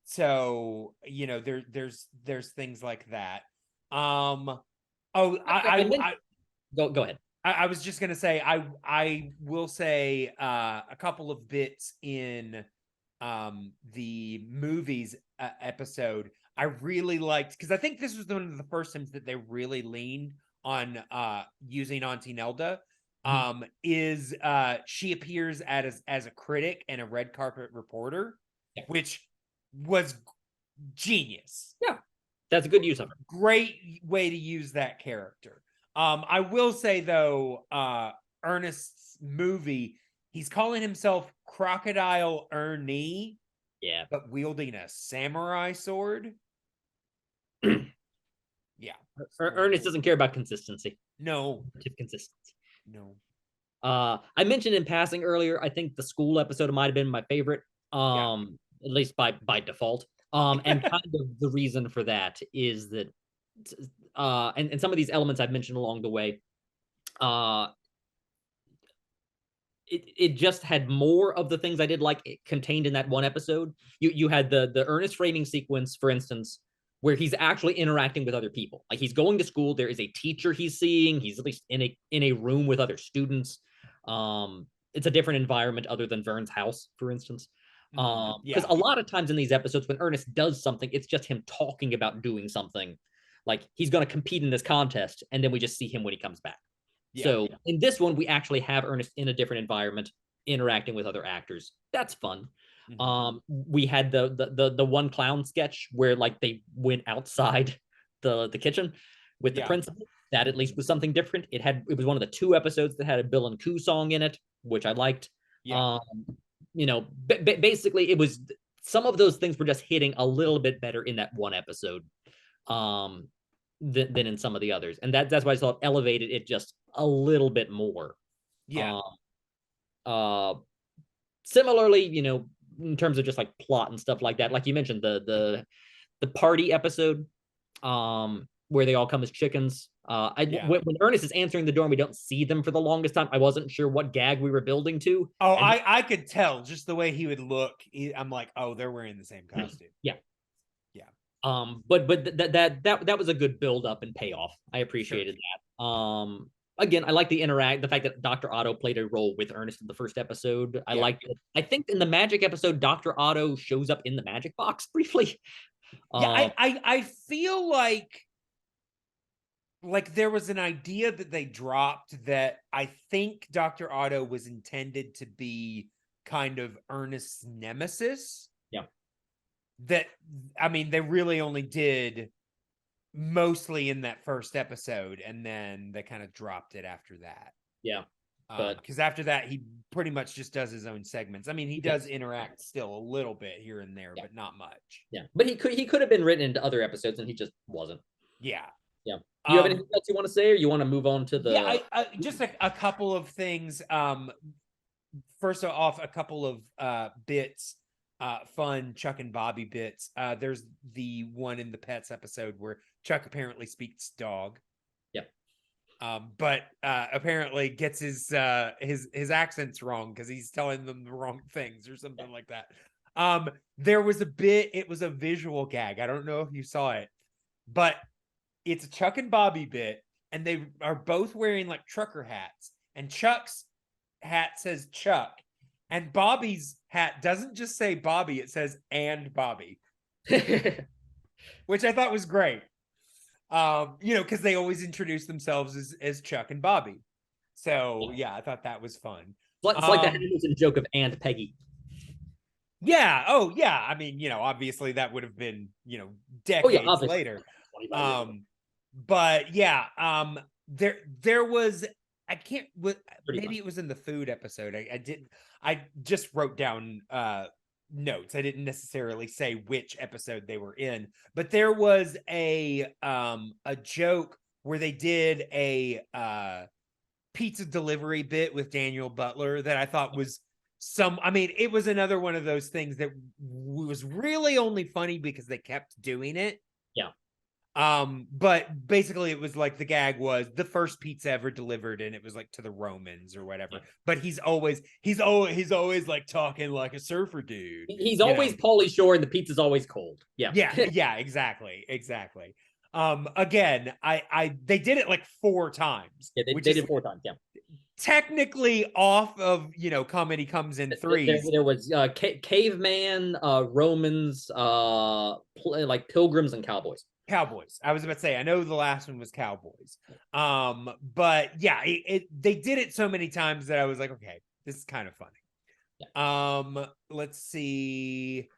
So there's things like that. Go ahead. I was just gonna say I will say a couple of bits in the movies episode I really liked, because I think this was one of the first times that they really leaned on using Auntie Nelda. Is she appears as a critic and a red carpet reporter, which was genius. Yeah, that's a good use of her. Great way to use that character. I will say though, Ernest's movie, he's calling himself Crocodile Ernie. Yeah, but wielding a samurai sword. Yeah, Ernest doesn't care about consistency. No, consistency. No. I mentioned in passing earlier, I think the school episode might have been my favorite, at least by default. And kind of the reason for that is that, and some of these elements I've mentioned along the way, it just had more of the things I did like contained in that one episode. You had the Ernest framing sequence, for instance, where he's actually interacting with other people. Like he's going to school, there is a teacher he's seeing, he's at least in a room with other students. It's a different environment other than Vern's house, for instance. Because a lot of times in these episodes, when Ernest does something, it's just him talking about doing something. Like he's going to compete in this contest, and then we just see him when he comes back. In this one, we actually have Ernest in a different environment, interacting with other actors. That's fun. We had the one clown sketch where like they went outside the kitchen with the principal. That at least was something different. It was one of the 2 episodes that had a Bill and Coo song in it, which I liked. Basically it was, some of those things were just hitting a little bit better in that one episode than in some of the others, and that's why I thought elevated it just a little bit more. Similarly, in terms of just like plot and stuff like that, like you mentioned, the party episode where they all come as chickens. When Ernest is answering the door and we don't see them for the longest time, I wasn't sure what gag we were building to. I could tell just the way he would look. I'm like, oh, they're wearing the same costume. But that was a good build up and payoff. I appreciated that. Again, I like the fact that Dr. Otto played a role with Ernest in the first episode. I liked it. I think in the magic episode, Dr. Otto shows up in the magic box briefly. I feel like there was an idea that they dropped that I think Dr. Otto was intended to be kind of Ernest's nemesis. That, I mean, they really only did mostly in that first episode, and then they kind of dropped it after that. But because after that, he pretty much just does his own segments. I mean, he does interact still a little bit here and there, but not much. But he could have been written into other episodes, and he just wasn't. Yeah. Do you have Um, anything else you want to say, or you want to move on to the? yeah, just a couple of things. First off, a couple of bits, fun Chuck and Bobby bits. There's the one in the Pets episode where Chuck apparently speaks dog. Yep. But apparently gets his accents wrong because he's telling them the wrong things or something like that. There was a bit, it was a visual gag. I don't know if you saw it, but it's a Chuck and Bobby bit, and they are both wearing like trucker hats, and Chuck's hat says Chuck, and Bobby's hat doesn't just say Bobby, it says and Bobby, which I thought was great. Because they always introduce themselves as Chuck and Bobby. So yeah, I thought that was fun. It's like the Hamilton joke of and Peggy. Yeah. Oh yeah. I mean, obviously that would have been, decades later. But yeah, there was, I can't, maybe it was in the food episode. I just wrote down notes. I didn't necessarily say which episode they were in, but there was a joke where they did a pizza delivery bit with Daniel Butler that I thought was it was another one of those things that was really only funny because they kept doing it. Yeah. But basically it was like the gag was the first pizza ever delivered, and it was like to the Romans or whatever. Yeah. But he's always like talking like a surfer dude. He's always Pauly Shore, and the pizza's always cold. Yeah. Yeah, exactly. Again, they did it like 4 times. Yeah, they did 4 times. Yeah. Technically off of, comedy comes in 3s. There was caveman, Romans, like pilgrims and cowboys. I was about to say, I know the last one was Cowboys. But yeah, they did it so many times that I was like, okay, this is kind of funny. Yeah. Let's see.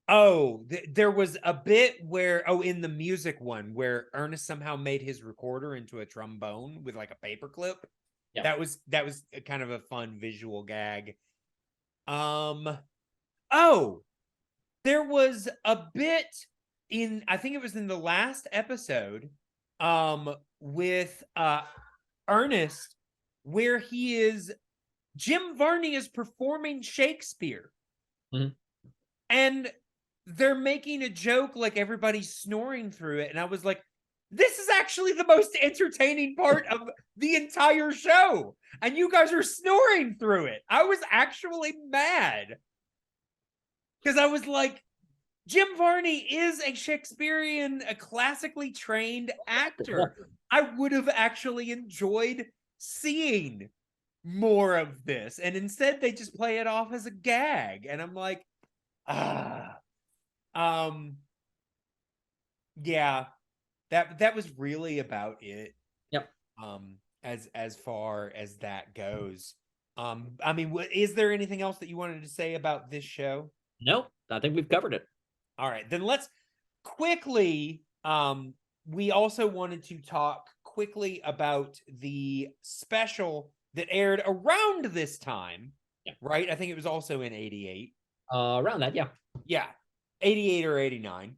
There was a bit where, in the music one, where Ernest somehow made his recorder into a trombone with like a paperclip. Yeah. That was kind of a fun visual gag. There was a bit in, I think it was in the last episode, with Ernest, where Jim Varney is performing Shakespeare. Mm-hmm. And they're making a joke like everybody's snoring through it. And I was like, this is actually the most entertaining part of the entire show. And you guys are snoring through it. I was actually mad. Because I was like, Jim Varney is a classically trained actor. I would have actually enjoyed seeing more of this. And instead, they just play it off as a gag. And I'm like, yeah, that was really about it. Yep. As far as that goes. Is there anything else that you wanted to say about this show? No, I think we've covered it. All right, then let's quickly, we also wanted to talk quickly about the special that aired around this time, right? I think it was also in 88. Around that, yeah. Yeah, 88 or 89.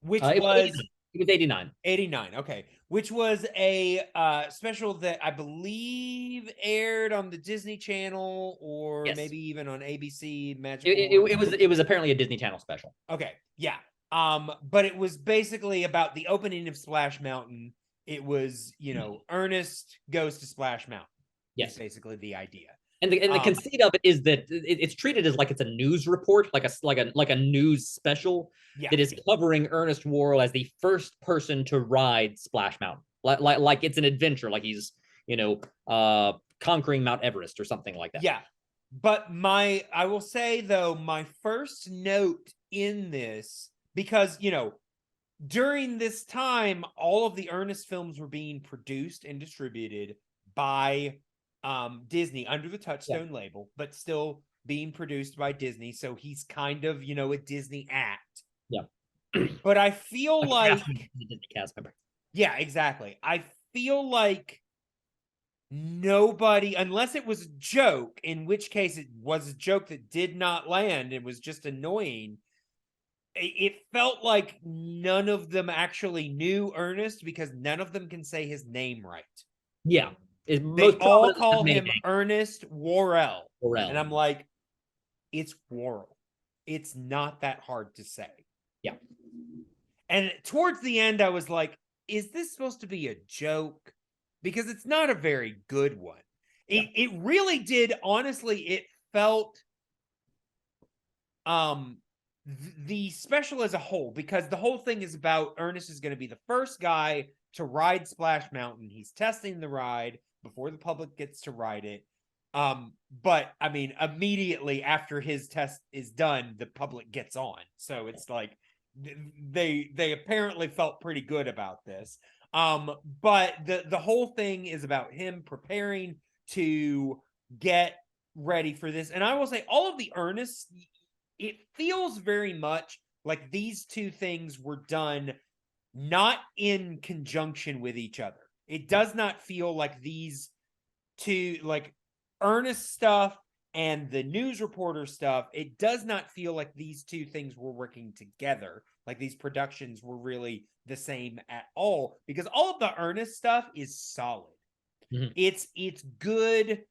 Which it was 89. 89, okay. Which was a special that I believe aired on the Disney Channel or maybe even on ABC Magic. It was apparently a Disney Channel special. Okay, yeah. But it was basically about the opening of Splash Mountain. It was, Ernest goes to Splash Mountain. Yes, basically the idea. And the conceit of it is that it's treated as like it's a news report, like a news special that is covering Ernest Worrell as the first person to ride Splash Mountain, like it's an adventure, like he's conquering Mount Everest or something like that. Yeah, but I will say though, my first note in this, because during this time, all of the Ernest films were being produced and distributed by Disney under the Touchstone label, but still being produced by Disney. So he's kind of, a Disney act. Yeah. But I feel like Disney cast member. Yeah, exactly. I feel like nobody, unless it was a joke, in which case it was a joke that did not land, it was just annoying. it felt like none of them actually knew Ernest because none of them can say his name right. Yeah. They Most all prominently call the him Mayday. Ernest Worrell. Worrell. And I'm like, it's Worrell. It's not that hard to say. Yeah. And towards the end, I was like, is this supposed to be a joke? Because it's not a very good one. It really did, honestly, it felt the special as a whole, because the whole thing is about Ernest is going to be the first guy to ride Splash Mountain. He's testing the ride before the public gets to ride it. But I mean, immediately after his test is done, the public gets on. So it's like they apparently felt pretty good about this. But the whole thing is about him preparing to get ready for this. And I will say, all of the Ernest, it feels very much like these two things were done not in conjunction with each other. It does not feel like these two, like Ernest stuff and the news reporter stuff, it does not feel like these two things were working together. Like these productions were really the same at all, because all of the Ernest stuff is solid. Mhm. It's good,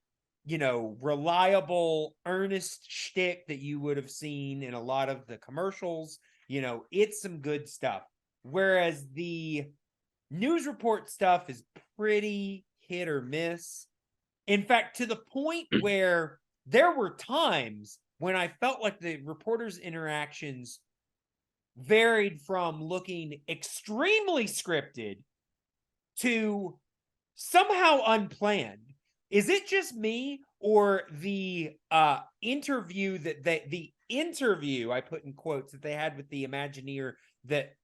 reliable Ernest shtick that you would have seen in a lot of the commercials. It's some good stuff. Whereas the news report stuff is pretty hit or miss. In fact, to the point where there were times when I felt like the reporters' interactions varied from looking extremely scripted to somehow unplanned. Is it just me, or the interview the interview I put in quotes that they had with the Imagineer that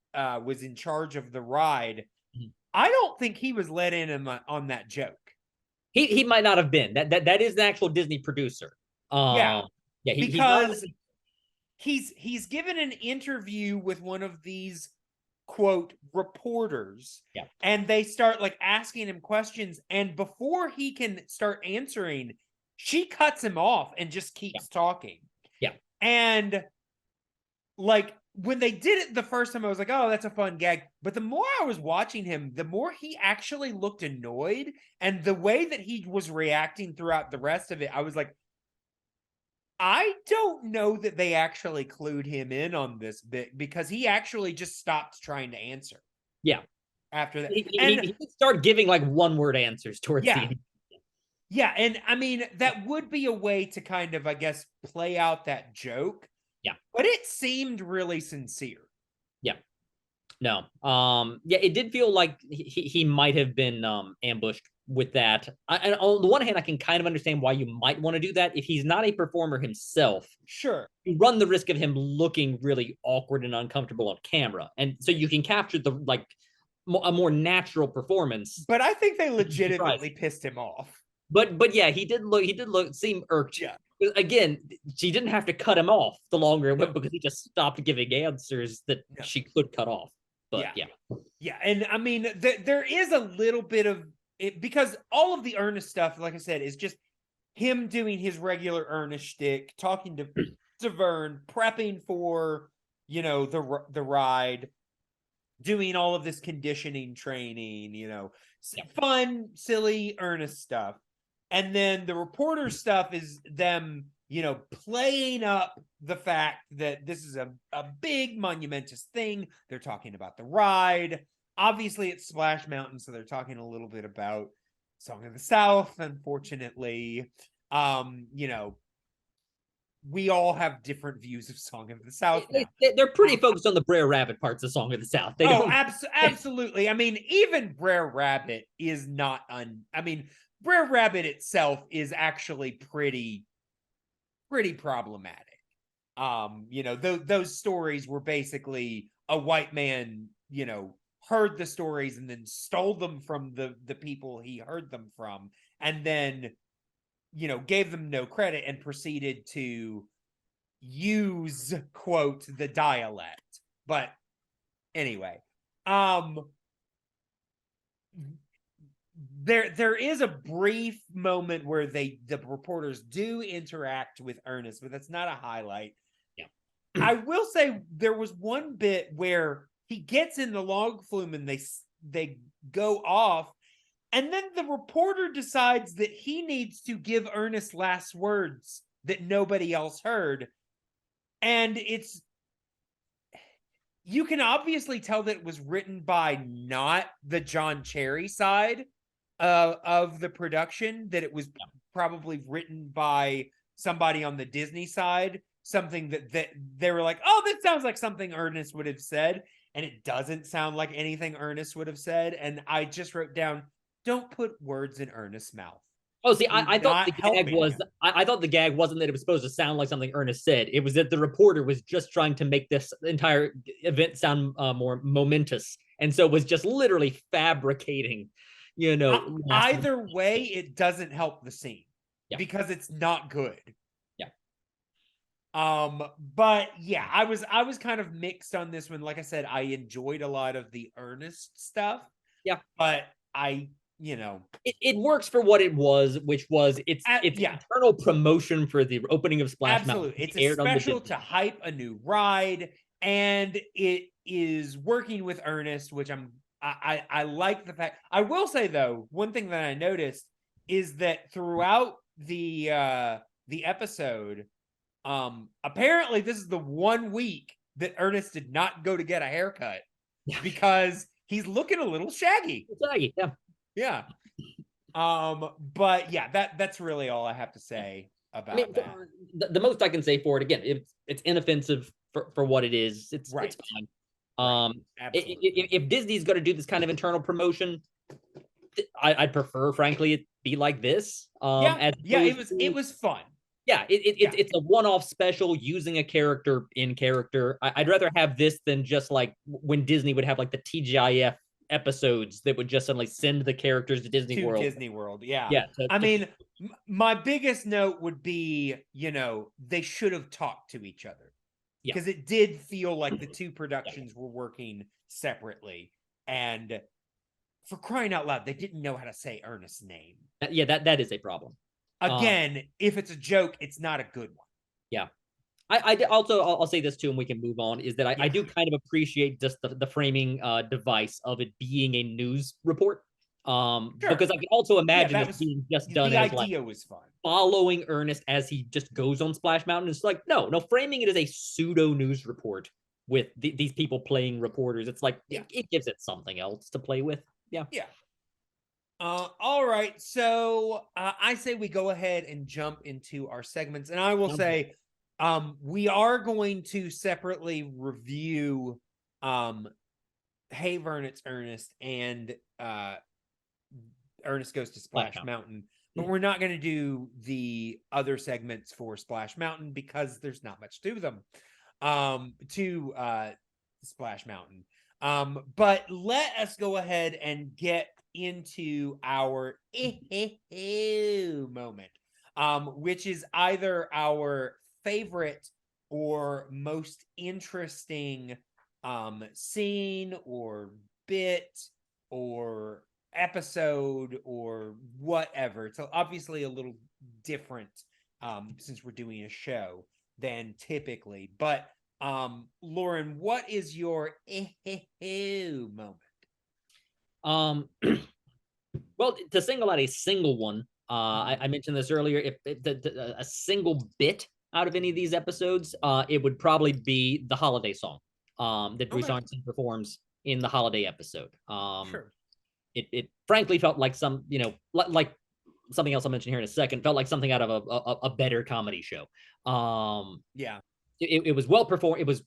was in charge of the ride? Mhm. I don't think he was let in on that joke. He might not have been. That is an actual Disney producer. Yeah, Yeah, he's not. because he's given an interview with one of these quote reporters, Yeah. and they start like asking him questions, and before he can start answering, she cuts him off and just keeps talking. Yeah. And like when they did it the first time, I was like, oh, that's a fun gag. But the more I was watching him, the more he actually looked annoyed, and the way that he was reacting throughout the rest of it, I was like, I don't know that they actually clued him in on this bit, because he actually just stopped trying to answer. Yeah. After that. He did start giving like one-word answers towards the end. Yeah, and I mean, that would be a way to kind of, I guess, play out that joke. Yeah. But it seemed really sincere. Yeah. No. Yeah, it did feel like he might have been ambushed with that. And on the one hand, I can kind of understand why you might want to do that. If he's not a performer himself, Sure, you run the risk of him looking really awkward and uncomfortable on camera. And so you can capture the a more natural performance. but I think they legitimately pissed him off. But yeah, he did seem irked. Yeah. Again, she didn't have to cut him off the longer it went, because he just stopped giving answers that she could cut off. But yeah, and I mean, there is a little bit of it, because all of the Ernest stuff, like I said, is just him doing his regular Ernest shtick, talking to Vern, prepping for the ride, doing all of this conditioning training, fun, silly Ernest stuff. And then the reporter stuff is them, playing up the fact that this is a big monumentous thing. They're talking about the ride. Obviously, it's Splash Mountain, so they're talking a little bit about Song of the South, unfortunately. We all have different views of Song of the South now. They're pretty focused on the Brer Rabbit parts of Song of the South. They don't... absolutely. I mean, even Brer Rabbit is not Brer Rabbit itself is actually pretty problematic. Those stories were basically a white man, heard the stories and then stole them from the people he heard them from, and then gave them no credit and proceeded to use, quote, the dialect. But anyway, there is a brief moment where the reporters do interact with Ernest, but that's not a highlight. Yeah. I will say there was one bit where he gets in the log flume and they go off, and then the reporter decides that he needs to give Ernest last words that nobody else heard. And you can obviously tell that it was written by not the John Cherry side of the production, that it was probably written by somebody on the Disney side, something that they were like, oh, that sounds like something Ernest would have said. And it doesn't sound like anything Ernest would have said. And I just wrote down, don't put words in Ernest's mouth. Oh, see, I thought the gag was I thought the gag wasn't that it was supposed to sound like something Ernest said. It was that the reporter was just trying to make this entire event sound more momentous, and so was just literally fabricating, either way, it doesn't help the scene because it's not good. But yeah, I was kind of mixed on this one. Like I said, I enjoyed a lot of the Ernest stuff. Yeah, but it works for what it was, which was it's internal promotion for the opening of Splash Mountain. It's a special to hype a new ride, and it is working with Ernest, which I like the fact. I will say though, one thing that I noticed is that throughout the episode, apparently this is the 1 week that Ernest did not go to get a haircut because he's looking a little shaggy. Yeah. But yeah, that's really all I have to say about that. The most I can say for it, again, it's inoffensive for what it is. It's fine. If Disney's going to do this kind of internal promotion, I'd prefer, frankly, it be like this. It was fun. Yeah, it's a one-off special using a character in character. I'd rather have this than just like when Disney would have like the TGIF episodes that would just suddenly send the characters to Disney World. Disney World, yeah. I mean, my biggest note would be, they should have talked to each other. Because it did feel like the two productions were working separately. And for crying out loud, they didn't know how to say Ernest's name. That is a problem. Again, if it's a joke, it's not a good one. Yeah. I'll say this too, and we can move on, is that I do kind of appreciate just the framing device of it being a news report. Because I can also imagine it being just done as idea was fun. Following Ernest as he just goes on Splash Mountain. It's like, no, framing it as a pseudo news report with these people playing reporters. It's like, it gives it something else to play with. Yeah. All right, so I say we go ahead and jump into our segments, and I will say we are going to separately review Hey Vern, It's Ernest and Ernest Goes to Splash Mountain, but we're not going to do the other segments for Splash Mountain because there's not much to them to Splash Mountain. But let us go ahead and get into our moment, which is either our favorite or most interesting scene or bit or episode or whatever. So obviously a little different since we're doing a show than typically. But Lauren, what is your moment? Well, to single out a single one, I mentioned this earlier. If a single bit out of any of these episodes, it would probably be the holiday song that Bruce Arnson performs in the holiday episode. Sure. It frankly felt like like something else I'll mention here in a second, felt like something out of a better comedy show. It was well performed. It was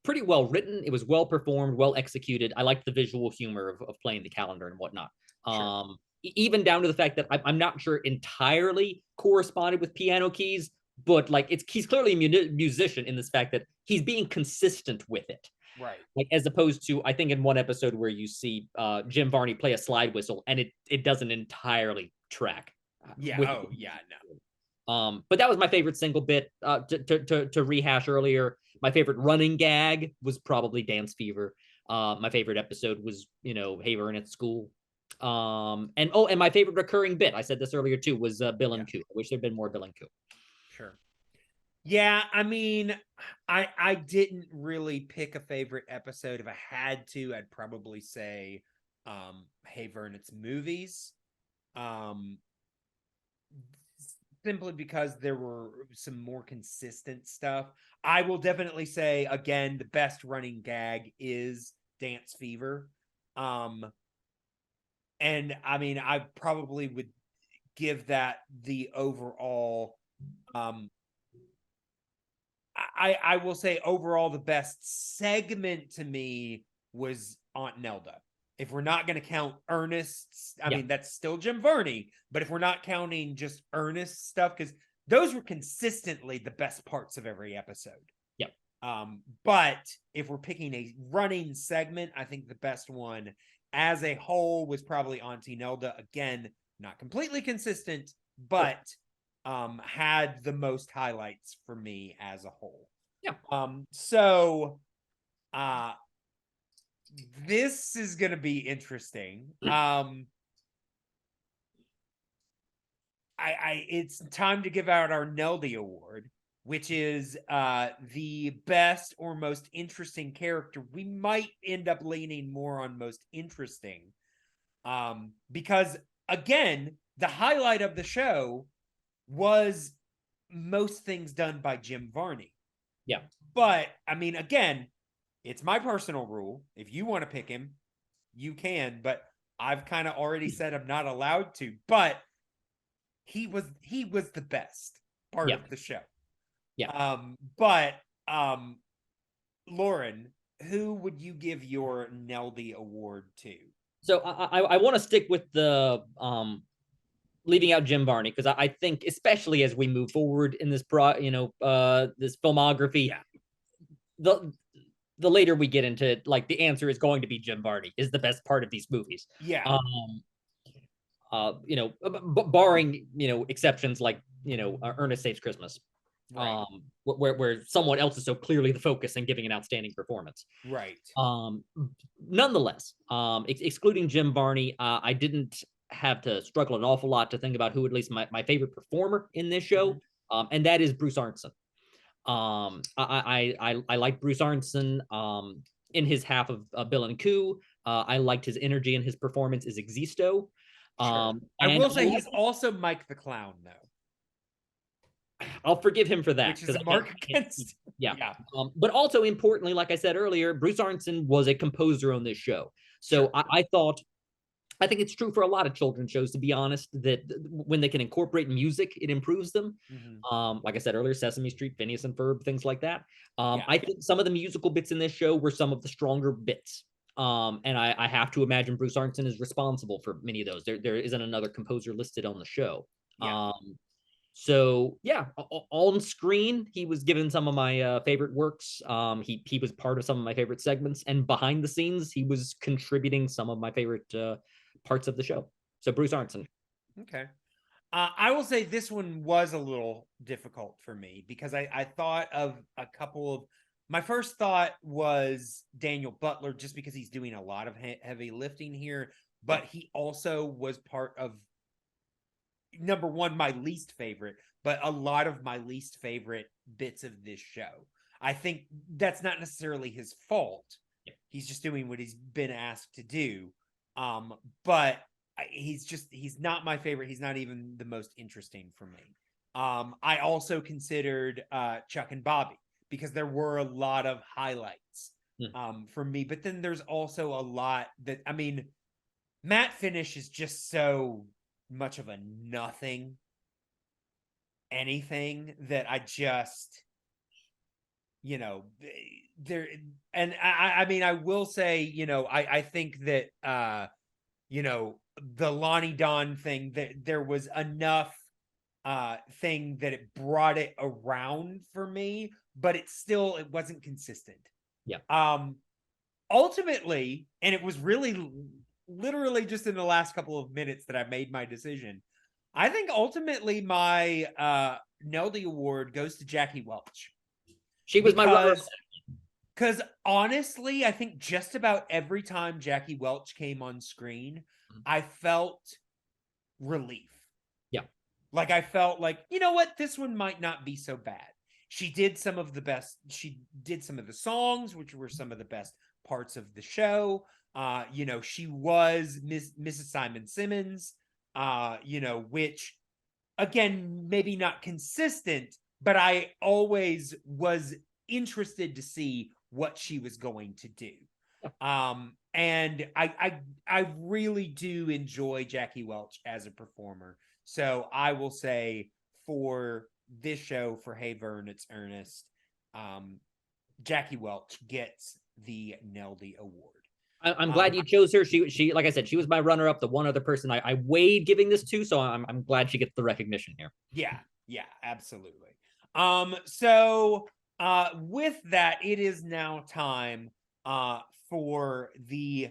pretty well written. It was well performed, well executed. I liked the visual humor of playing the calendar and whatnot. Sure. Even down to the fact that I'm not sure entirely corresponded with piano keys, but like he's clearly a musician in this fact that he's being consistent with it. Right. Like as opposed to, I think in one episode where you see Jim Varney play a slide whistle and it doesn't entirely track. No. But that was my favorite single bit. To rehash earlier, my favorite running gag was probably Dance Fever. My favorite episode was, Hey Vern at school. And my favorite recurring bit, I said this earlier too, was Bill and Coo. I wish there'd been more Bill and Coo. Sure. Yeah, I mean, I didn't really pick a favorite episode. If I had to, I'd probably say Hey Vern, it's movies. Um Simply because there were some more consistent stuff. I will definitely say again, the best running gag is Dance Fever. Um and I mean, I probably would give that the overall um I will say overall the best segment to me was Aunt Nelda. If we're not going to count Ernest's, I Yeah. mean that's still Jim Varney, but if we're not counting just Ernest stuff, because those were consistently the best parts of every episode. Yeah. But if we're picking a running segment, I think the best one as a whole was probably Auntie Nelda. Again, not completely consistent, but had the most highlights for me as a whole. Yeah. So this is gonna be interesting. It's time to give out our Neldy Award, which is the best or most interesting character. We might end up leaning more on most interesting. Because again, the highlight of the show was most things done by Jim Varney. Yeah. But I mean, again, it's my personal rule. If you want to pick him, you can, but I've kind of already said I'm not allowed to. But he was the best part Yeah. of the show. Yeah. But Lauren, who would you give your Neldy Award to? So I want to stick with the leaving out Jim Varney because I think especially as we move forward in this this filmography, Yeah. the later we get into it, like the answer is going to be Jim Varney is the best part of these movies. Yeah. Barring exceptions like Ernest Saves Christmas, Right. where someone else is so clearly the focus and giving an outstanding performance. Right. Nonetheless, excluding Jim Varney, I didn't have to struggle an awful lot to think about who at least my favorite performer in this show, and that is Bruce Arnson. I like Bruce Arnson in his half of Bill and Coo. I liked his energy and his performance as Existo. Sure. I will say he's also Mike the Clown, though. I'll forgive him for that, which is a mark against. Yeah. But also importantly, like I said earlier, Bruce Arnson was a composer on this show. So Sure. I think it's true for a lot of children's shows, to be honest, that when they can incorporate music, it improves them. Like I said earlier, Sesame Street, Phineas and Ferb, things like that. I think some of the musical bits in this show were some of the stronger bits. And I have to imagine Bruce Arnson is responsible for many of those. There isn't another composer listed on the show. So yeah, on screen, he was given some of my favorite works. He was part of some of my favorite segments, and behind the scenes, he was contributing some of my favorite parts of the show. So Bruce Arnson. Okay. I will say this one was a little difficult for me because I thought of a couple of. My first thought was Daniel Butler, just because he's doing a lot of heavy lifting here, but he also was part of number one, my least favorite, but a lot of my least favorite bits of this show. I think that's not necessarily his fault. He's just doing what he's been asked to do. But he's not my favorite. He's not even the most interesting for me. I also considered Chuck and Bobby because there were a lot of highlights for me. But then there's also a lot that, I mean, Matt Finish is just so much of a nothing anything that I just, there, and I mean, I will say, I think that, the Lonnie Don thing, that there was enough thing that it brought it around for me, but it wasn't consistent. Ultimately, and it was really literally just in the last couple of minutes that I made my decision. I think ultimately my Neldy Award goes to Jackie Welch. She was my runner. Because honestly, I think just about every time Jackie Welch came on screen, I felt relief. Yeah. Like I felt like, you know what, this one might not be so bad. she did some of the best. She did some of the songs, which were some of the best parts of the show. You know, she was Mrs. Simon Simmons. You know, which again, maybe not consistent, but I always was interested to see what she was going to do. And I really do enjoy Jackie Welch as a performer. So I will say for this show, for Hey Vern, it's Ernest. Jackie Welch gets the Neldy Award. I'm glad you chose her. She, like I said, she was my runner-up, the one other person I weighed giving this to, so I'm glad she gets the recognition here. Yeah, absolutely. So with that, it is now time for the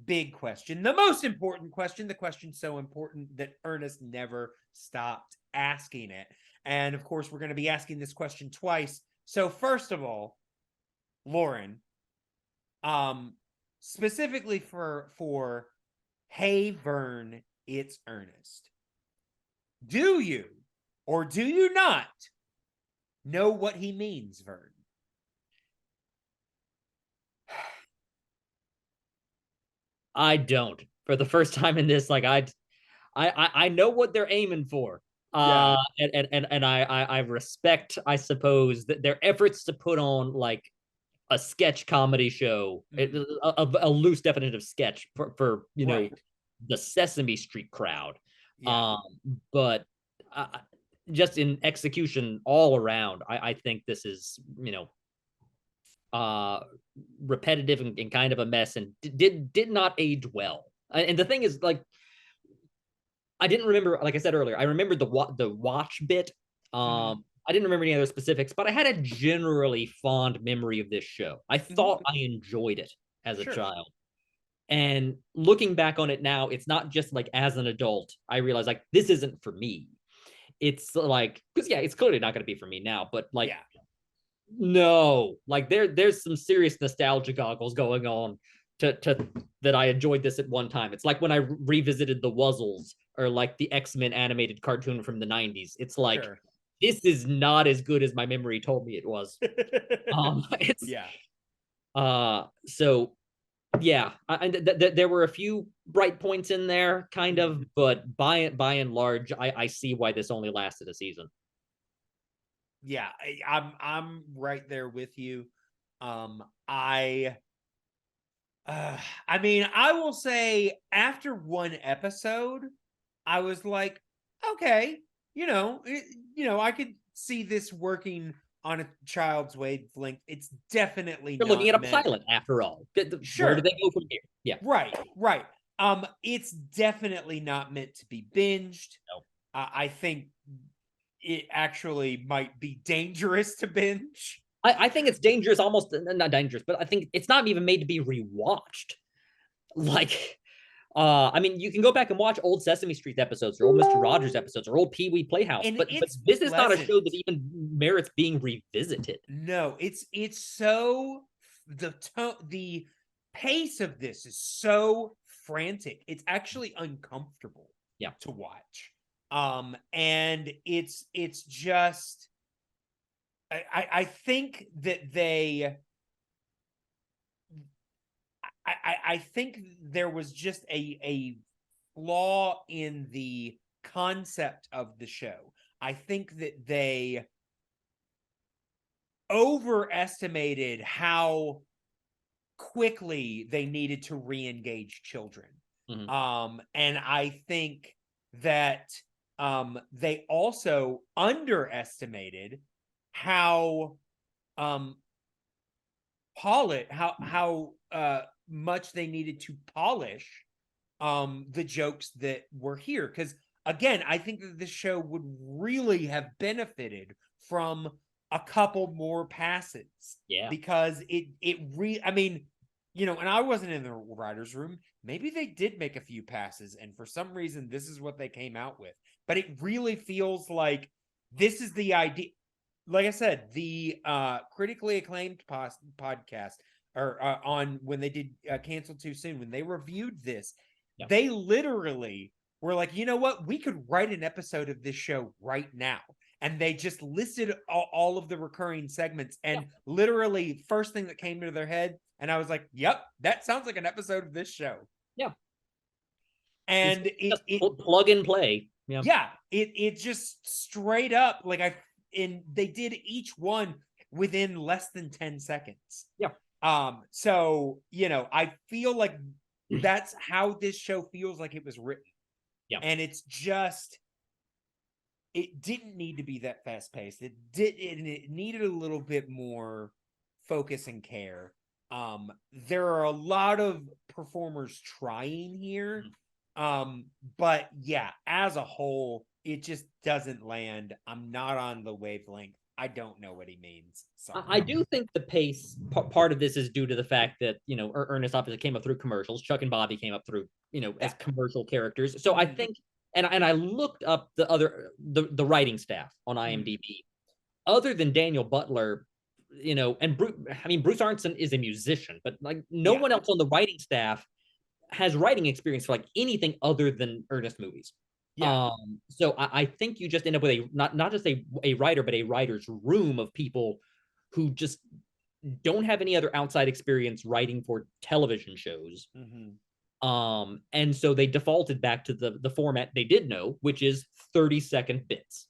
big question, the most important question, the question so important that Ernest never stopped asking it. And of course, we're going to be asking this question twice. So first of all, Lauren, specifically for Hey Vern, it's Ernest. Do you or do you not know what he means, Vern? I don't. For the first time in this, like I know what they're aiming for. And I respect, I suppose, that their efforts to put on like a sketch comedy show, a loose definition of sketch for you know the Sesame Street crowd. But just in execution all around, I think this is, you know, repetitive and kind of a mess, and did not age well. And the thing is, like, I didn't remember, like I said earlier, I remembered the watch bit. I didn't remember any other specifics, but I had a generally fond memory of this show. I thought I enjoyed it as a child. And looking back on it now, it's not just like as an adult, I realize like this isn't for me. It's like, because yeah, it's clearly not going to be for me now, but like, no, like there's some serious nostalgia goggles going on to that I enjoyed this at one time. It's like when I revisited the Wuzzles or like the X-Men animated cartoon from the 90s. It's like, this is not as good as my memory told me it was. It's so yeah, there were a few bright points in there, kind of, but by and large, I see why this only lasted a season. Yeah, I'm right there with you. I mean, I will say after one episode, I was like, okay, you know, I could see this working on a child's wavelength. It's definitely You're looking at a pilot after all. Where do they go from here? Yeah. Right. It's definitely not meant to be binged. No. I think it actually might be dangerous to binge. I think it's dangerous, almost not dangerous, but I think it's not even made to be rewatched. Like, I mean, you can go back and watch old Sesame Street episodes or old Mr. Rogers episodes or old Pee Wee Playhouse, but this is not a show that even merits being revisited. No, it's so the pace of this is so frantic. It's actually uncomfortable to watch. And it's just I think that I think there was just a flaw in the concept of the show. I think that they overestimated how quickly they needed to re-engage children. And I think that they also underestimated how much they needed to polish the jokes that were here. Because again, I think that this show would really have benefited from a couple more passes. Yeah. Because I mean, you know, and I wasn't in the writer's room. Maybe they did make a few passes, and for some reason, this is what they came out with. But it really feels like this is the idea. Like I said, the critically acclaimed podcast or on when they did Cancel Too Soon, when they reviewed this, they literally were like, you know what? We could write an episode of this show right now. and they just listed all of the recurring segments, and literally first thing that came to their head, and I was like, yep, that sounds like an episode of this show. Yeah. And it plug and play. Yeah, it just straight up, like, they did each one within less than 10 seconds. Yeah. So, I feel like that's how this show feels like it was written. Yeah. And it's just, it didn't need to be that fast paced. It needed a little bit more focus and care. There are a lot of performers trying here. But yeah, as a whole, it just doesn't land. I'm not on the wavelength. I don't know what he means. Sorry. I do think the pace part of this is due to the fact that, Ernest obviously came up through commercials. Chuck and Bobby came up through, as commercial characters. So I think, and I looked up the writing staff on IMDb. Other than Daniel Butler, and Bruce Arnson is a musician, but like no one else on the writing staff has writing experience for like anything other than Ernest movies. Yeah. So I think you just end up with not just a writer, but a writer's room of people who just don't have any other outside experience writing for television shows. And so they defaulted back to the format they did know, which is 30-second bits.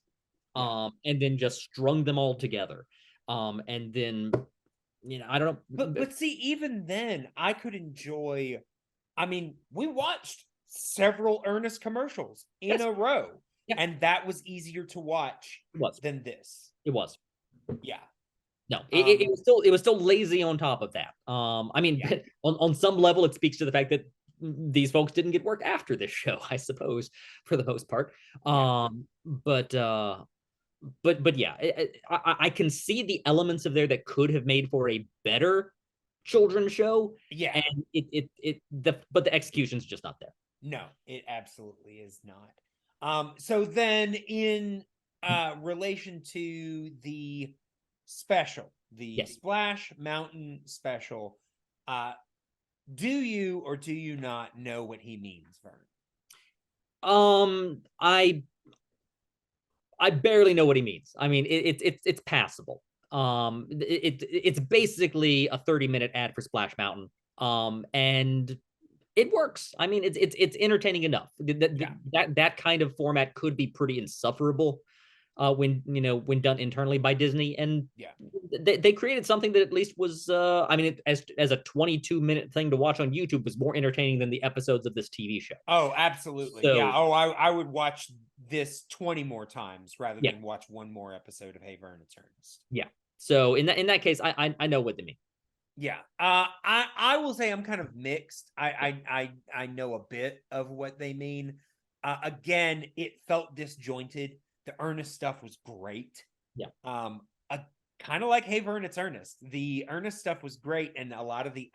And then just strung them all together. And then, I don't know. But see, even then, I could enjoy. We watched several Ernest commercials in a row, and that was easier to watch than this. It was. Yeah. No, it was still lazy on top of that. On some level, it speaks to the fact that these folks didn't get work after this show, I suppose, for the most part. But yeah, I can see the elements of there that could have made for a better children's show. Yeah. And but the execution's just not there. No, it absolutely is not. So then in relation to the special, the Splash Mountain special, do you or do you not know what he means, Vern? I barely know what he means. I mean, it's passable. It's basically a 30-minute ad for Splash Mountain. And it works. I mean, it's entertaining enough. That kind of format could be pretty insufferable when done internally by Disney. And they created something that at least was as a 22-minute thing to watch on YouTube was more entertaining than the episodes of this TV show. Oh, absolutely. So, yeah. Oh, I would watch this 20 more times rather than watch one more episode of Hey Vern, It's Ernest. Yeah. So in that case, I know what they mean. Yeah. I will say I'm kind of mixed. I know a bit of what they mean. Again, it felt disjointed. The Ernest stuff was great. Yeah. Kind of like Hey Vern, It's Ernest. The Ernest stuff was great, and a lot of the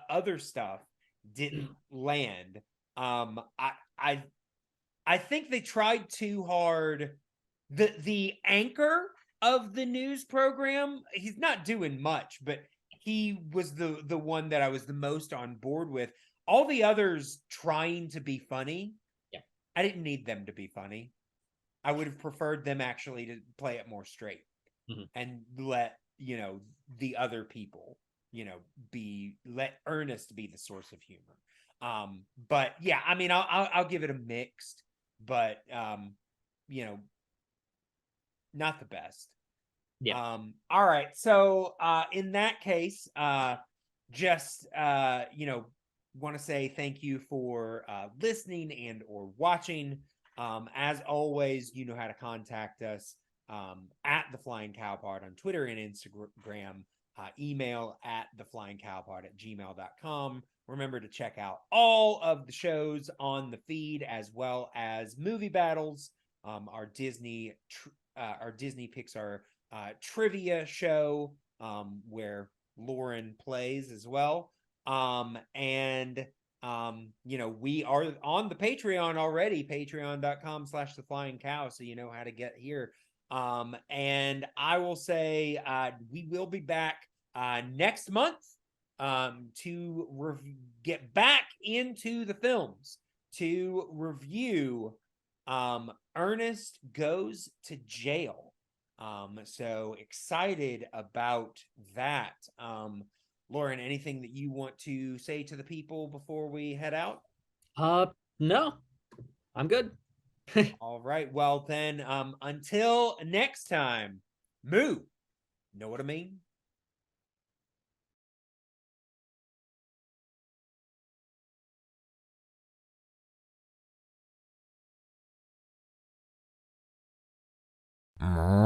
other stuff didn't land. I think they tried too hard. The anchor of the news program, he's not doing much, but he was the one that I was the most on board with. All the others trying to be funny, I didn't need them to be funny. I would have preferred them actually to play it more straight and let the other people let Ernest be the source of humor. But yeah, I mean, I'll give it a mixed, but not the best. Yeah. All right. So in that case, just want to say thank you for listening and or watching. As always, you know how to contact us at the Flying Cow Pod on Twitter and Instagram. Email at theflyingcowpod@gmail.com. Remember to check out all of the shows on the feed, as well as Movie Battles, our Disney Pixar trivia show, where Lauren plays as well. And we are on the Patreon already, patreon.com/theflyingcow, so you know how to get here. And I will say we will be back next month to get back into the films to review Ernest goes to jail. So excited about that. Lauren, anything that you want to say to the people before we head out? No, I'm good. All right. Well, then, until next time, moo. Know what I mean? Moo.